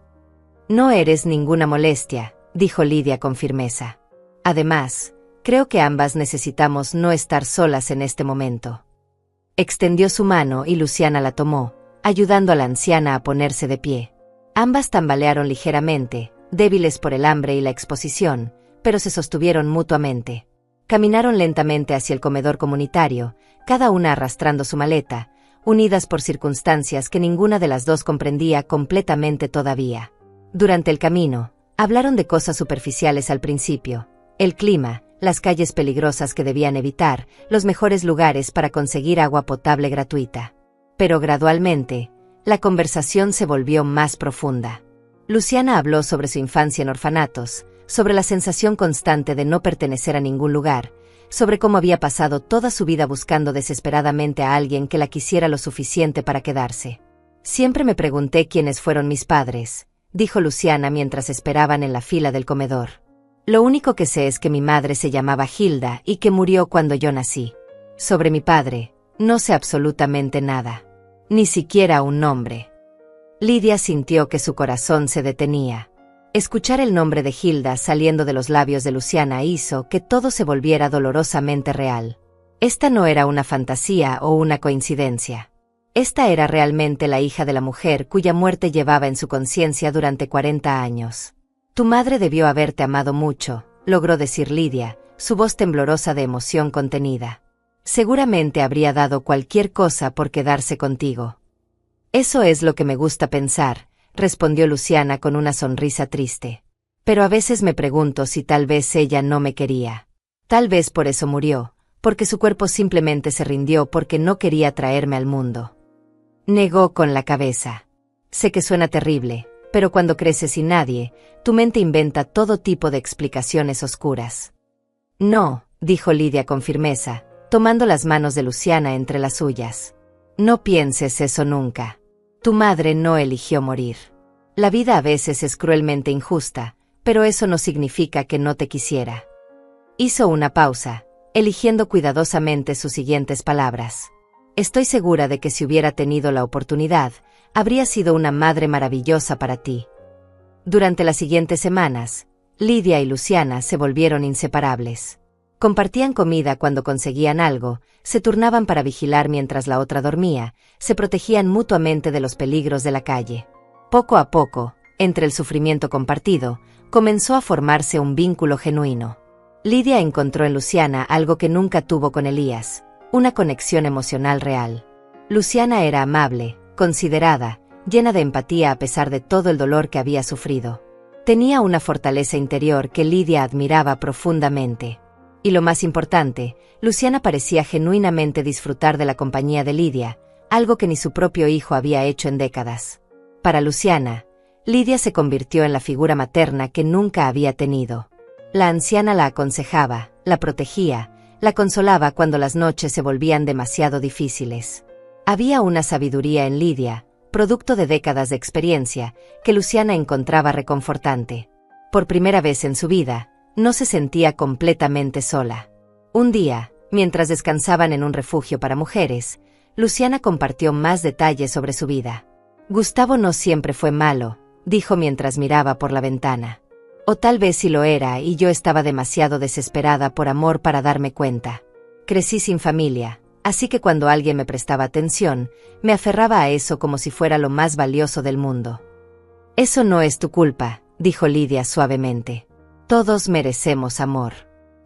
No eres ninguna molestia, dijo Lidia con firmeza. Además, creo que ambas necesitamos no estar solas en este momento. Extendió su mano y Luciana la tomó, ayudando a la anciana a ponerse de pie. Ambas tambalearon ligeramente, débiles por el hambre y la exposición, pero se sostuvieron mutuamente. Caminaron lentamente hacia el comedor comunitario, cada una arrastrando su maleta, unidas por circunstancias que ninguna de las dos comprendía completamente todavía. Durante el camino, hablaron de cosas superficiales al principio: el clima, las calles peligrosas que debían evitar, los mejores lugares para conseguir agua potable gratuita. Pero gradualmente, la conversación se volvió más profunda. Luciana habló sobre su infancia en orfanatos, sobre la sensación constante de no pertenecer a ningún lugar, sobre cómo había pasado toda su vida buscando desesperadamente a alguien que la quisiera lo suficiente para quedarse. Siempre me pregunté quiénes fueron mis padres, dijo Luciana mientras esperaban en la fila del comedor. Lo único que sé es que mi madre se llamaba Hilda y que murió cuando yo nací. Sobre mi padre, no sé absolutamente nada. Ni siquiera un nombre. Lidia sintió que su corazón se detenía. Escuchar el nombre de Hilda saliendo de los labios de Luciana hizo que todo se volviera dolorosamente real. Esta no era una fantasía o una coincidencia. Esta era realmente la hija de la mujer cuya muerte llevaba en su conciencia durante 40 años. Tu madre debió haberte amado mucho, logró decir Lidia, su voz temblorosa de emoción contenida. Seguramente habría dado cualquier cosa por quedarse contigo. Eso es lo que me gusta pensar, respondió Luciana con una sonrisa triste. Pero a veces me pregunto si tal vez ella no me quería. Tal vez por eso murió, porque su cuerpo simplemente se rindió porque no quería traerme al mundo. Negó con la cabeza. Sé que suena terrible, pero cuando creces sin nadie, tu mente inventa todo tipo de explicaciones oscuras. No, dijo Lidia con firmeza, tomando las manos de Luciana entre las suyas. No pienses eso nunca. Tu madre no eligió morir. La vida a veces es cruelmente injusta, pero eso no significa que no te quisiera. Hizo una pausa, eligiendo cuidadosamente sus siguientes palabras. Estoy segura de que si hubiera tenido la oportunidad, habría sido una madre maravillosa para ti. Durante las siguientes semanas, Lidia y Luciana se volvieron inseparables. Compartían comida cuando conseguían algo, se turnaban para vigilar mientras la otra dormía, se protegían mutuamente de los peligros de la calle. Poco a poco, entre el sufrimiento compartido, comenzó a formarse un vínculo genuino. Lidia encontró en Luciana algo que nunca tuvo con Elías, una conexión emocional real. Luciana era amable, considerada, llena de empatía a pesar de todo el dolor que había sufrido. Tenía una fortaleza interior que Lidia admiraba profundamente. Y lo más importante, Luciana parecía genuinamente disfrutar de la compañía de Lidia, algo que ni su propio hijo había hecho en décadas. Para Luciana, Lidia se convirtió en la figura materna que nunca había tenido. La anciana la aconsejaba, la protegía, la consolaba cuando las noches se volvían demasiado difíciles. Había una sabiduría en Lidia, producto de décadas de experiencia, que Luciana encontraba reconfortante. Por primera vez en su vida, no se sentía completamente sola. Un día, mientras descansaban en un refugio para mujeres, Luciana compartió más detalles sobre su vida. Gustavo no siempre fue malo, dijo mientras miraba por la ventana. O tal vez sí lo era y yo estaba demasiado desesperada por amor para darme cuenta. Crecí sin familia, así que cuando alguien me prestaba atención, me aferraba a eso como si fuera lo más valioso del mundo. Eso no es tu culpa, dijo Lidia suavemente. Todos merecemos amor.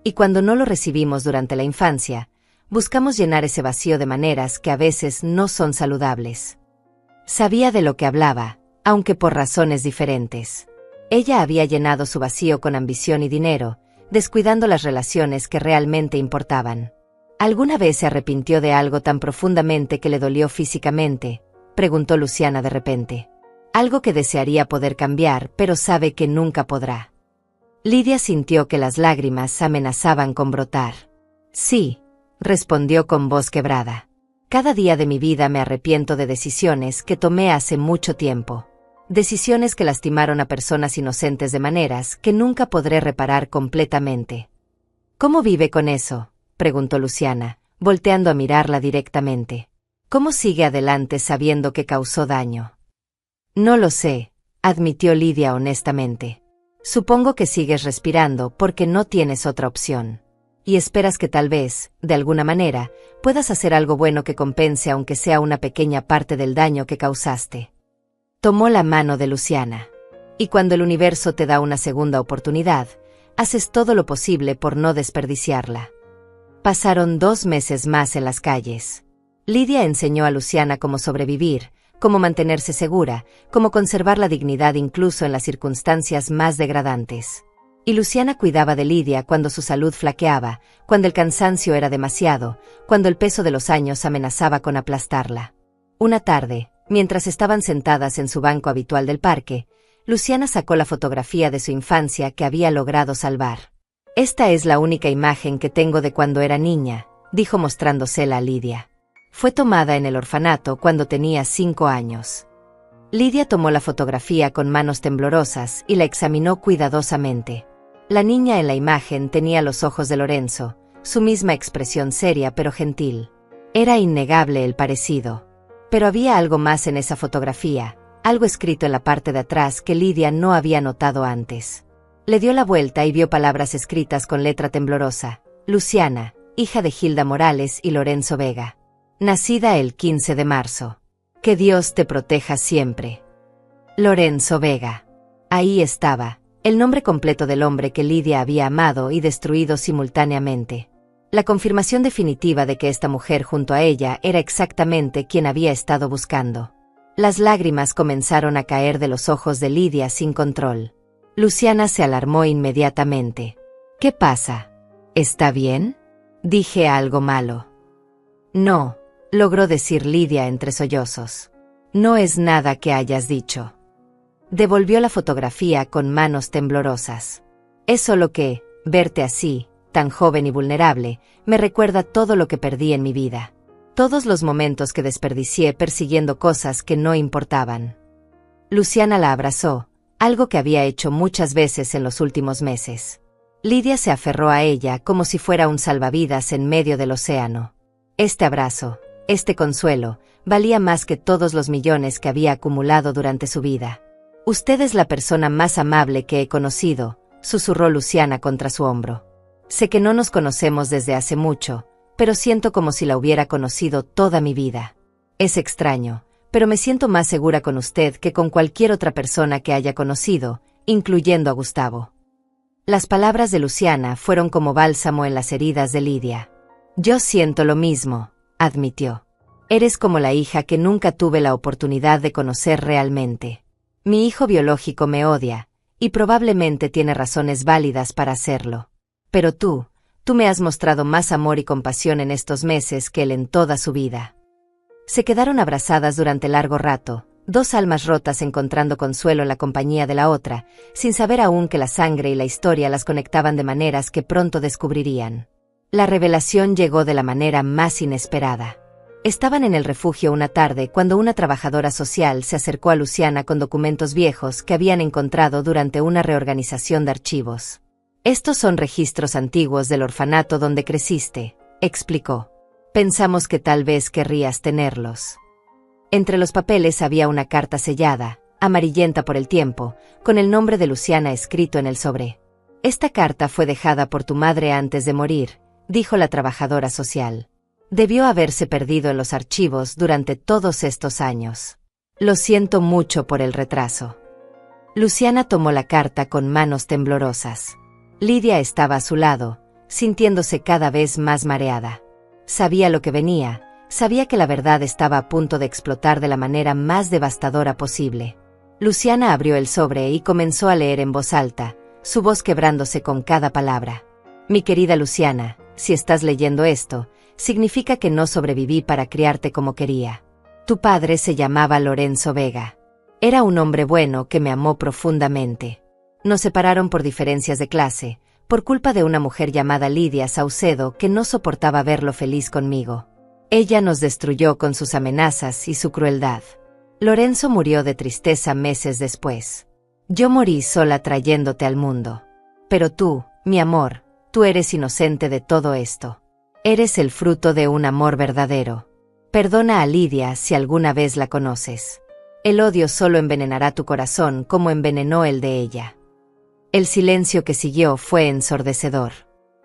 Y cuando no lo recibimos durante la infancia, buscamos llenar ese vacío de maneras que a veces no son saludables. Sabía de lo que hablaba, aunque por razones diferentes. Ella había llenado su vacío con ambición y dinero, descuidando las relaciones que realmente importaban. ¿Alguna vez se arrepintió de algo tan profundamente que le dolió físicamente?, preguntó Luciana de repente. Algo que desearía poder cambiar, pero sabe que nunca podrá. Lidia sintió que las lágrimas amenazaban con brotar. Sí, respondió con voz quebrada. Cada día de mi vida me arrepiento de decisiones que tomé hace mucho tiempo. Decisiones que lastimaron a personas inocentes de maneras que nunca podré reparar completamente. ¿Cómo vive con eso?, preguntó Luciana, volteando a mirarla directamente. ¿Cómo sigue adelante sabiendo que causó daño? No lo sé, admitió Lidia honestamente. Supongo que sigues respirando porque no tienes otra opción. Y esperas que tal vez, de alguna manera, puedas hacer algo bueno que compense aunque sea una pequeña parte del daño que causaste. Tomó la mano de Luciana. Y cuando el universo te da una segunda oportunidad, haces todo lo posible por no desperdiciarla. Pasaron 2 meses más en las calles. Lidia enseñó a Luciana cómo sobrevivir, cómo mantenerse segura, cómo conservar la dignidad incluso en las circunstancias más degradantes. Y Luciana cuidaba de Lidia cuando su salud flaqueaba, cuando el cansancio era demasiado, cuando el peso de los años amenazaba con aplastarla. Una tarde, mientras estaban sentadas en su banco habitual del parque, Luciana sacó la fotografía de su infancia que había logrado salvar. «Esta es la única imagen que tengo de cuando era niña», dijo mostrándosela a Lidia. «Fue tomada en el orfanato cuando tenía 5 años». Lidia tomó la fotografía con manos temblorosas y la examinó cuidadosamente. La niña en la imagen tenía los ojos de Lorenzo, su misma expresión seria pero gentil. Era innegable el parecido. Pero había algo más en esa fotografía, algo escrito en la parte de atrás que Lidia no había notado antes. Le dio la vuelta y vio palabras escritas con letra temblorosa: Luciana, hija de Gilda Morales y Lorenzo Vega. Nacida el 15 de marzo. Que Dios te proteja siempre. Lorenzo Vega. Ahí estaba, el nombre completo del hombre que Lidia había amado y destruido simultáneamente. La confirmación definitiva de que esta mujer junto a ella era exactamente quien había estado buscando. Las lágrimas comenzaron a caer de los ojos de Lidia sin control. Luciana se alarmó inmediatamente. «¿Qué pasa? ¿Está bien? ¿Dije algo malo?» «No», logró decir Lidia entre sollozos. «No es nada que hayas dicho». Devolvió la fotografía con manos temblorosas. «Es solo que, verte así, tan joven y vulnerable, me recuerda todo lo que perdí en mi vida. Todos los momentos que desperdicié persiguiendo cosas que no importaban». Luciana la abrazó, algo que había hecho muchas veces en los últimos meses. Lidia se aferró a ella como si fuera un salvavidas en medio del océano. Este abrazo, este consuelo, valía más que todos los millones que había acumulado durante su vida. «Usted es la persona más amable que he conocido», susurró Luciana contra su hombro. «Sé que no nos conocemos desde hace mucho, pero siento como si la hubiera conocido toda mi vida. Es extraño, pero me siento más segura con usted que con cualquier otra persona que haya conocido, incluyendo a Gustavo». Las palabras de Luciana fueron como bálsamo en las heridas de Lidia. «Yo siento lo mismo», admitió. «Eres como la hija que nunca tuve la oportunidad de conocer realmente. Mi hijo biológico me odia, y probablemente tiene razones válidas para hacerlo. Pero tú me has mostrado más amor y compasión en estos meses que él en toda su vida». Se quedaron abrazadas durante largo rato, 2 almas rotas encontrando consuelo en la compañía de la otra, sin saber aún que la sangre y la historia las conectaban de maneras que pronto descubrirían. La revelación llegó de la manera más inesperada. Estaban en el refugio una tarde cuando una trabajadora social se acercó a Luciana con documentos viejos que habían encontrado durante una reorganización de archivos. «Estos son registros antiguos del orfanato donde creciste», explicó. «Pensamos que tal vez querrías tenerlos». Entre los papeles había una carta sellada, amarillenta por el tiempo, con el nombre de Luciana escrito en el sobre. «Esta carta fue dejada por tu madre antes de morir», dijo la trabajadora social. «Debió haberse perdido en los archivos durante todos estos años. Lo siento mucho por el retraso». Luciana tomó la carta con manos temblorosas. Lidia estaba a su lado, sintiéndose cada vez más mareada. Sabía lo que venía, sabía que la verdad estaba a punto de explotar de la manera más devastadora posible. Luciana abrió el sobre y comenzó a leer en voz alta, su voz quebrándose con cada palabra. «Mi querida Luciana, si estás leyendo esto, significa que no sobreviví para criarte como quería. Tu padre se llamaba Lorenzo Vega. Era un hombre bueno que me amó profundamente. Nos separaron por diferencias de clase, por culpa de una mujer llamada Lidia Saucedo que no soportaba verlo feliz conmigo. Ella nos destruyó con sus amenazas y su crueldad. Lorenzo murió de tristeza meses después. Yo morí sola trayéndote al mundo. Pero tú, mi amor, tú eres inocente de todo esto. Eres el fruto de un amor verdadero. Perdona a Lidia si alguna vez la conoces. El odio solo envenenará tu corazón como envenenó el de ella. El silencio que siguió fue ensordecedor.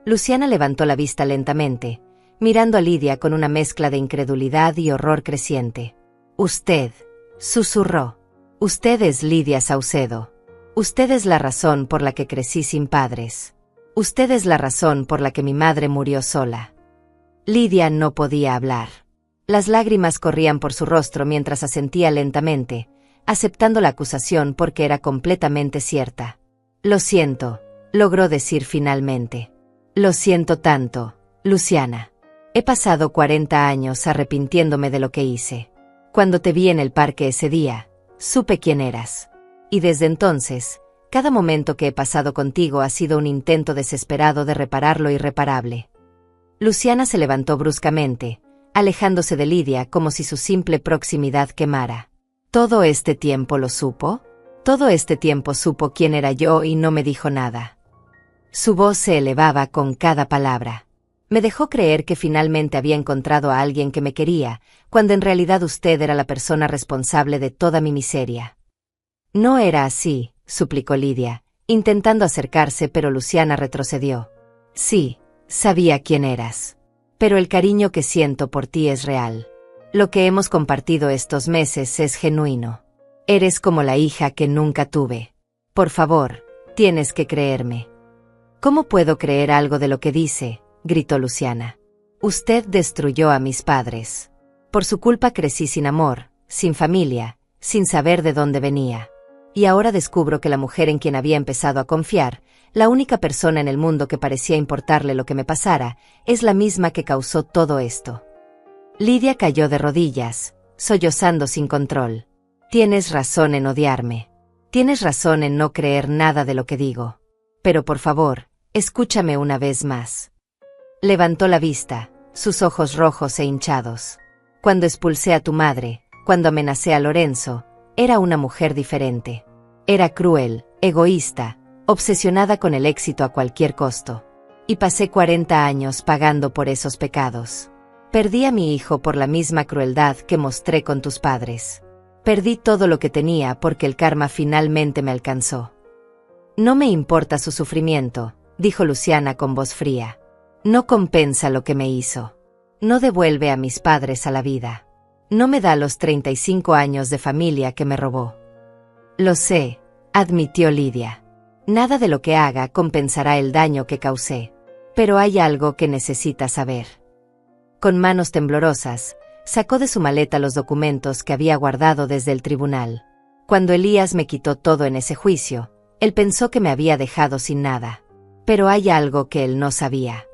Luciana levantó la vista lentamente, mirando a Lidia con una mezcla de incredulidad y horror creciente. «Usted», susurró. «Usted es Lidia Saucedo. Usted es la razón por la que crecí sin padres. Usted es la razón por la que mi madre murió sola». Lidia no podía hablar. Las lágrimas corrían por su rostro mientras asentía lentamente, aceptando la acusación porque era completamente cierta. «Lo siento», logró decir finalmente. «Lo siento tanto, Luciana. He pasado 40 años arrepintiéndome de lo que hice. Cuando te vi en el parque ese día, supe quién eras. Y desde entonces, cada momento que he pasado contigo ha sido un intento desesperado de reparar lo irreparable». Luciana se levantó bruscamente, alejándose de Lidia como si su simple proximidad quemara. «¿Todo este tiempo lo supo? Todo este tiempo supo quién era yo y no me dijo nada». Su voz se elevaba con cada palabra. «Me dejó creer que finalmente había encontrado a alguien que me quería, cuando en realidad usted era la persona responsable de toda mi miseria». «No era así», suplicó Lidia, intentando acercarse, pero Luciana retrocedió. «Sí, sabía quién eras. Pero el cariño que siento por ti es real. Lo que hemos compartido estos meses es genuino. Eres como la hija que nunca tuve. Por favor, tienes que creerme». «¿Cómo puedo creer algo de lo que dice?», gritó Luciana. «Usted destruyó a mis padres. Por su culpa crecí sin amor, sin familia, sin saber de dónde venía. Y ahora descubro que la mujer en quien había empezado a confiar, la única persona en el mundo que parecía importarle lo que me pasara, es la misma que causó todo esto». Lidia cayó de rodillas, sollozando sin control. «Tienes razón en odiarme. Tienes razón en no creer nada de lo que digo. Pero por favor, escúchame una vez más». Levantó la vista, sus ojos rojos e hinchados. «Cuando expulsé a tu madre, cuando amenacé a Lorenzo, era una mujer diferente. Era cruel, egoísta, obsesionada con el éxito a cualquier costo. Y pasé 40 años pagando por esos pecados. Perdí a mi hijo por la misma crueldad que mostré con tus padres. Perdí todo lo que tenía porque el karma finalmente me alcanzó». «No me importa su sufrimiento», dijo Luciana con voz fría. «No compensa lo que me hizo. No devuelve a mis padres a la vida. No me da los 35 años de familia que me robó». «Lo sé», admitió Lidia. «Nada de lo que haga compensará el daño que causé. Pero hay algo que necesitas saber». Con manos temblorosas, sacó de su maleta los documentos que había guardado desde el tribunal. «Cuando Elías me quitó todo en ese juicio, él pensó que me había dejado sin nada. Pero hay algo que él no sabía».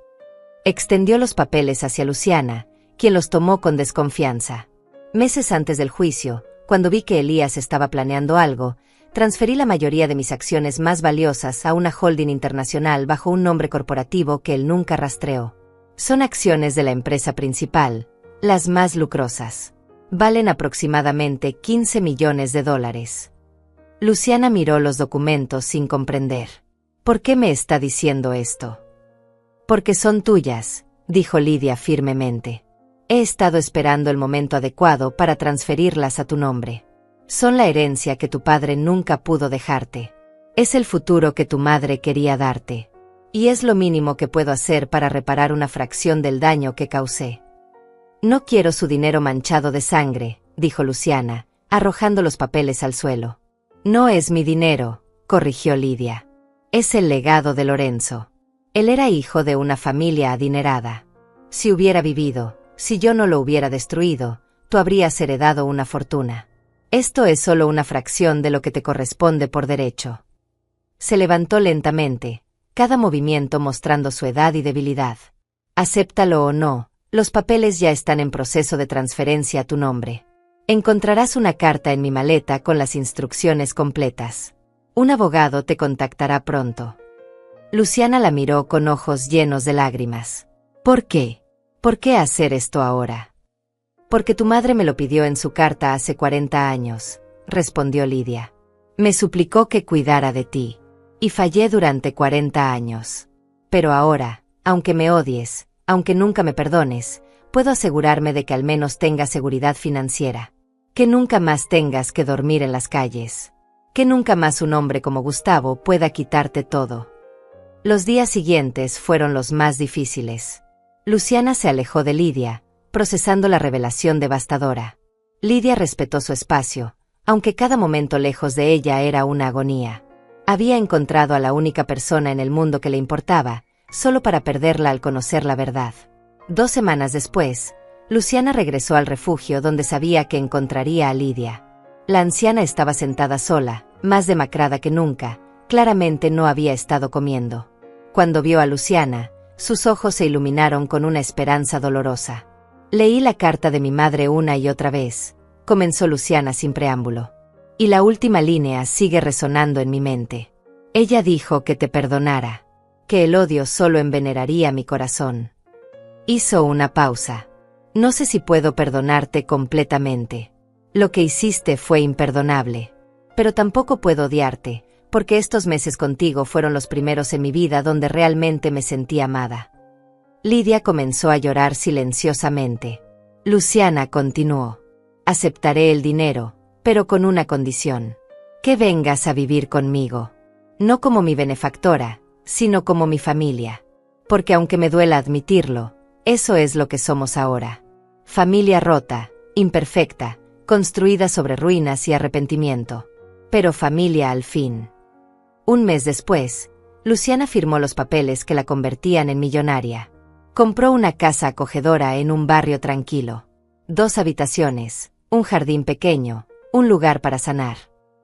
Extendió los papeles hacia Luciana, quien los tomó con desconfianza. «Meses antes del juicio, cuando vi que Elías estaba planeando algo, transferí la mayoría de mis acciones más valiosas a una holding internacional bajo un nombre corporativo que él nunca rastreó. Son acciones de la empresa principal, las más lucrosas. Valen aproximadamente $15 millones». Luciana miró los documentos sin comprender. «¿Por qué me está diciendo esto?». «Porque son tuyas», dijo Lidia firmemente. «He estado esperando el momento adecuado para transferirlas a tu nombre. Son la herencia que tu padre nunca pudo dejarte. Es el futuro que tu madre quería darte. Y es lo mínimo que puedo hacer para reparar una fracción del daño que causé». «No quiero su dinero manchado de sangre», dijo Luciana, arrojando los papeles al suelo. «No es mi dinero», corrigió Lidia. «Es el legado de Lorenzo. Él era hijo de una familia adinerada. Si hubiera vivido, si yo no lo hubiera destruido, tú habrías heredado una fortuna. Esto es solo una fracción de lo que te corresponde por derecho». Se levantó lentamente, cada movimiento mostrando su edad y debilidad. «Acéptalo o no, los papeles ya están en proceso de transferencia a tu nombre. Encontrarás una carta en mi maleta con las instrucciones completas. Un abogado te contactará pronto». Luciana la miró con ojos llenos de lágrimas. «¿Por qué? ¿Por qué hacer esto ahora?». «Porque tu madre me lo pidió en su carta hace 40 años», respondió Lidia. «Me suplicó que cuidara de ti. Y fallé durante 40 años. Pero ahora, aunque me odies, aunque nunca me perdones, puedo asegurarme de que al menos tengas seguridad financiera. Que nunca más tengas que dormir en las calles. Que nunca más un hombre como Gustavo pueda quitarte todo. Los días siguientes fueron los más difíciles. Luciana se alejó de Lidia, procesando la revelación devastadora. Lidia respetó su espacio, aunque cada momento lejos de ella era una agonía. Había encontrado a la única persona en el mundo que le importaba, solo para perderla al conocer la verdad. 2 semanas después, Luciana regresó al refugio donde sabía que encontraría a Lidia. La anciana estaba sentada sola, más demacrada que nunca, claramente no había estado comiendo. Cuando vio a Luciana, sus ojos se iluminaron con una esperanza dolorosa. Leí la carta de mi madre una y otra vez, comenzó Luciana sin preámbulo. Y la última línea sigue resonando en mi mente. Ella dijo que te perdonara, que el odio solo envenenaría mi corazón. Hizo una pausa. No sé si puedo perdonarte completamente. Lo que hiciste fue imperdonable. Pero tampoco puedo odiarte, porque estos meses contigo fueron los primeros en mi vida donde realmente me sentí amada. Lidia comenzó a llorar silenciosamente. Luciana continuó. Aceptaré el dinero, pero con una condición. Que vengas a vivir conmigo. No como mi benefactora, sino como mi familia. Porque aunque me duela admitirlo, eso es lo que somos ahora. Familia rota, imperfecta, construida sobre ruinas y arrepentimiento. Pero familia al fin. Un mes después, Luciana firmó los papeles que la convertían en millonaria. Compró una casa acogedora en un barrio tranquilo. 2 habitaciones, un jardín pequeño, un lugar para sanar.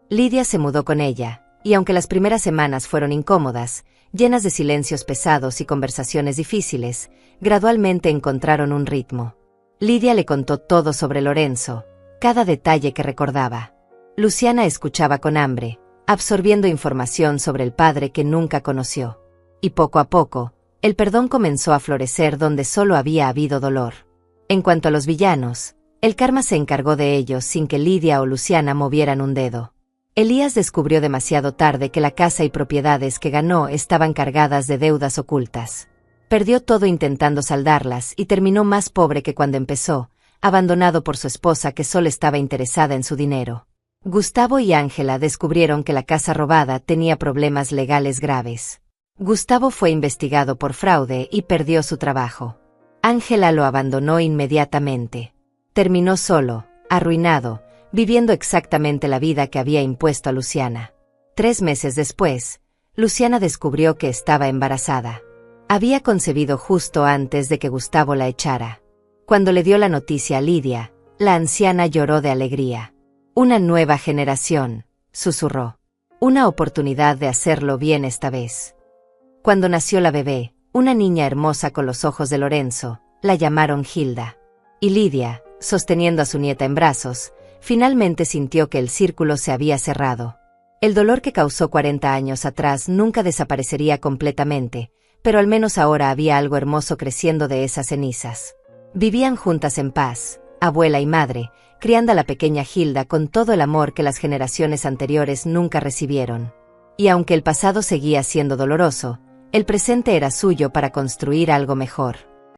Lidia se mudó con ella, y aunque las primeras semanas fueron incómodas, llenas de silencios pesados y conversaciones difíciles, gradualmente encontraron un ritmo. Lidia le contó todo sobre Lorenzo, cada detalle que recordaba. Luciana escuchaba con hambre, absorbiendo información sobre el padre que nunca conoció. Y poco a poco, el perdón comenzó a florecer donde solo había habido dolor. En cuanto a los villanos, el karma se encargó de ellos sin que Lidia o Luciana movieran un dedo. Elías descubrió demasiado tarde que la casa y propiedades que ganó estaban cargadas de deudas ocultas. Perdió todo intentando saldarlas y terminó más pobre que cuando empezó, abandonado por su esposa que solo estaba interesada en su dinero. Gustavo y Ángela descubrieron que la casa robada tenía problemas legales graves. Gustavo fue investigado por fraude y perdió su trabajo. Ángela lo abandonó inmediatamente. Terminó solo, arruinado, viviendo exactamente la vida que había impuesto a Luciana. 3 meses después, Luciana descubrió que estaba embarazada. Había concebido justo antes de que Gustavo la echara. Cuando le dio la noticia a Lidia, la anciana lloró de alegría. Una nueva generación, susurró. Una oportunidad de hacerlo bien esta vez. Cuando nació la bebé, una niña hermosa con los ojos de Lorenzo, la llamaron Hilda. Y Lidia, sosteniendo a su nieta en brazos, finalmente sintió que el círculo se había cerrado. El dolor que causó 40 años atrás nunca desaparecería completamente, pero al menos ahora había algo hermoso creciendo de esas cenizas. Vivían juntas en paz, abuela y madre, criando a la pequeña Hilda con todo el amor que las generaciones anteriores nunca recibieron. Y aunque el pasado seguía siendo doloroso, el presente era suyo para construir algo mejor.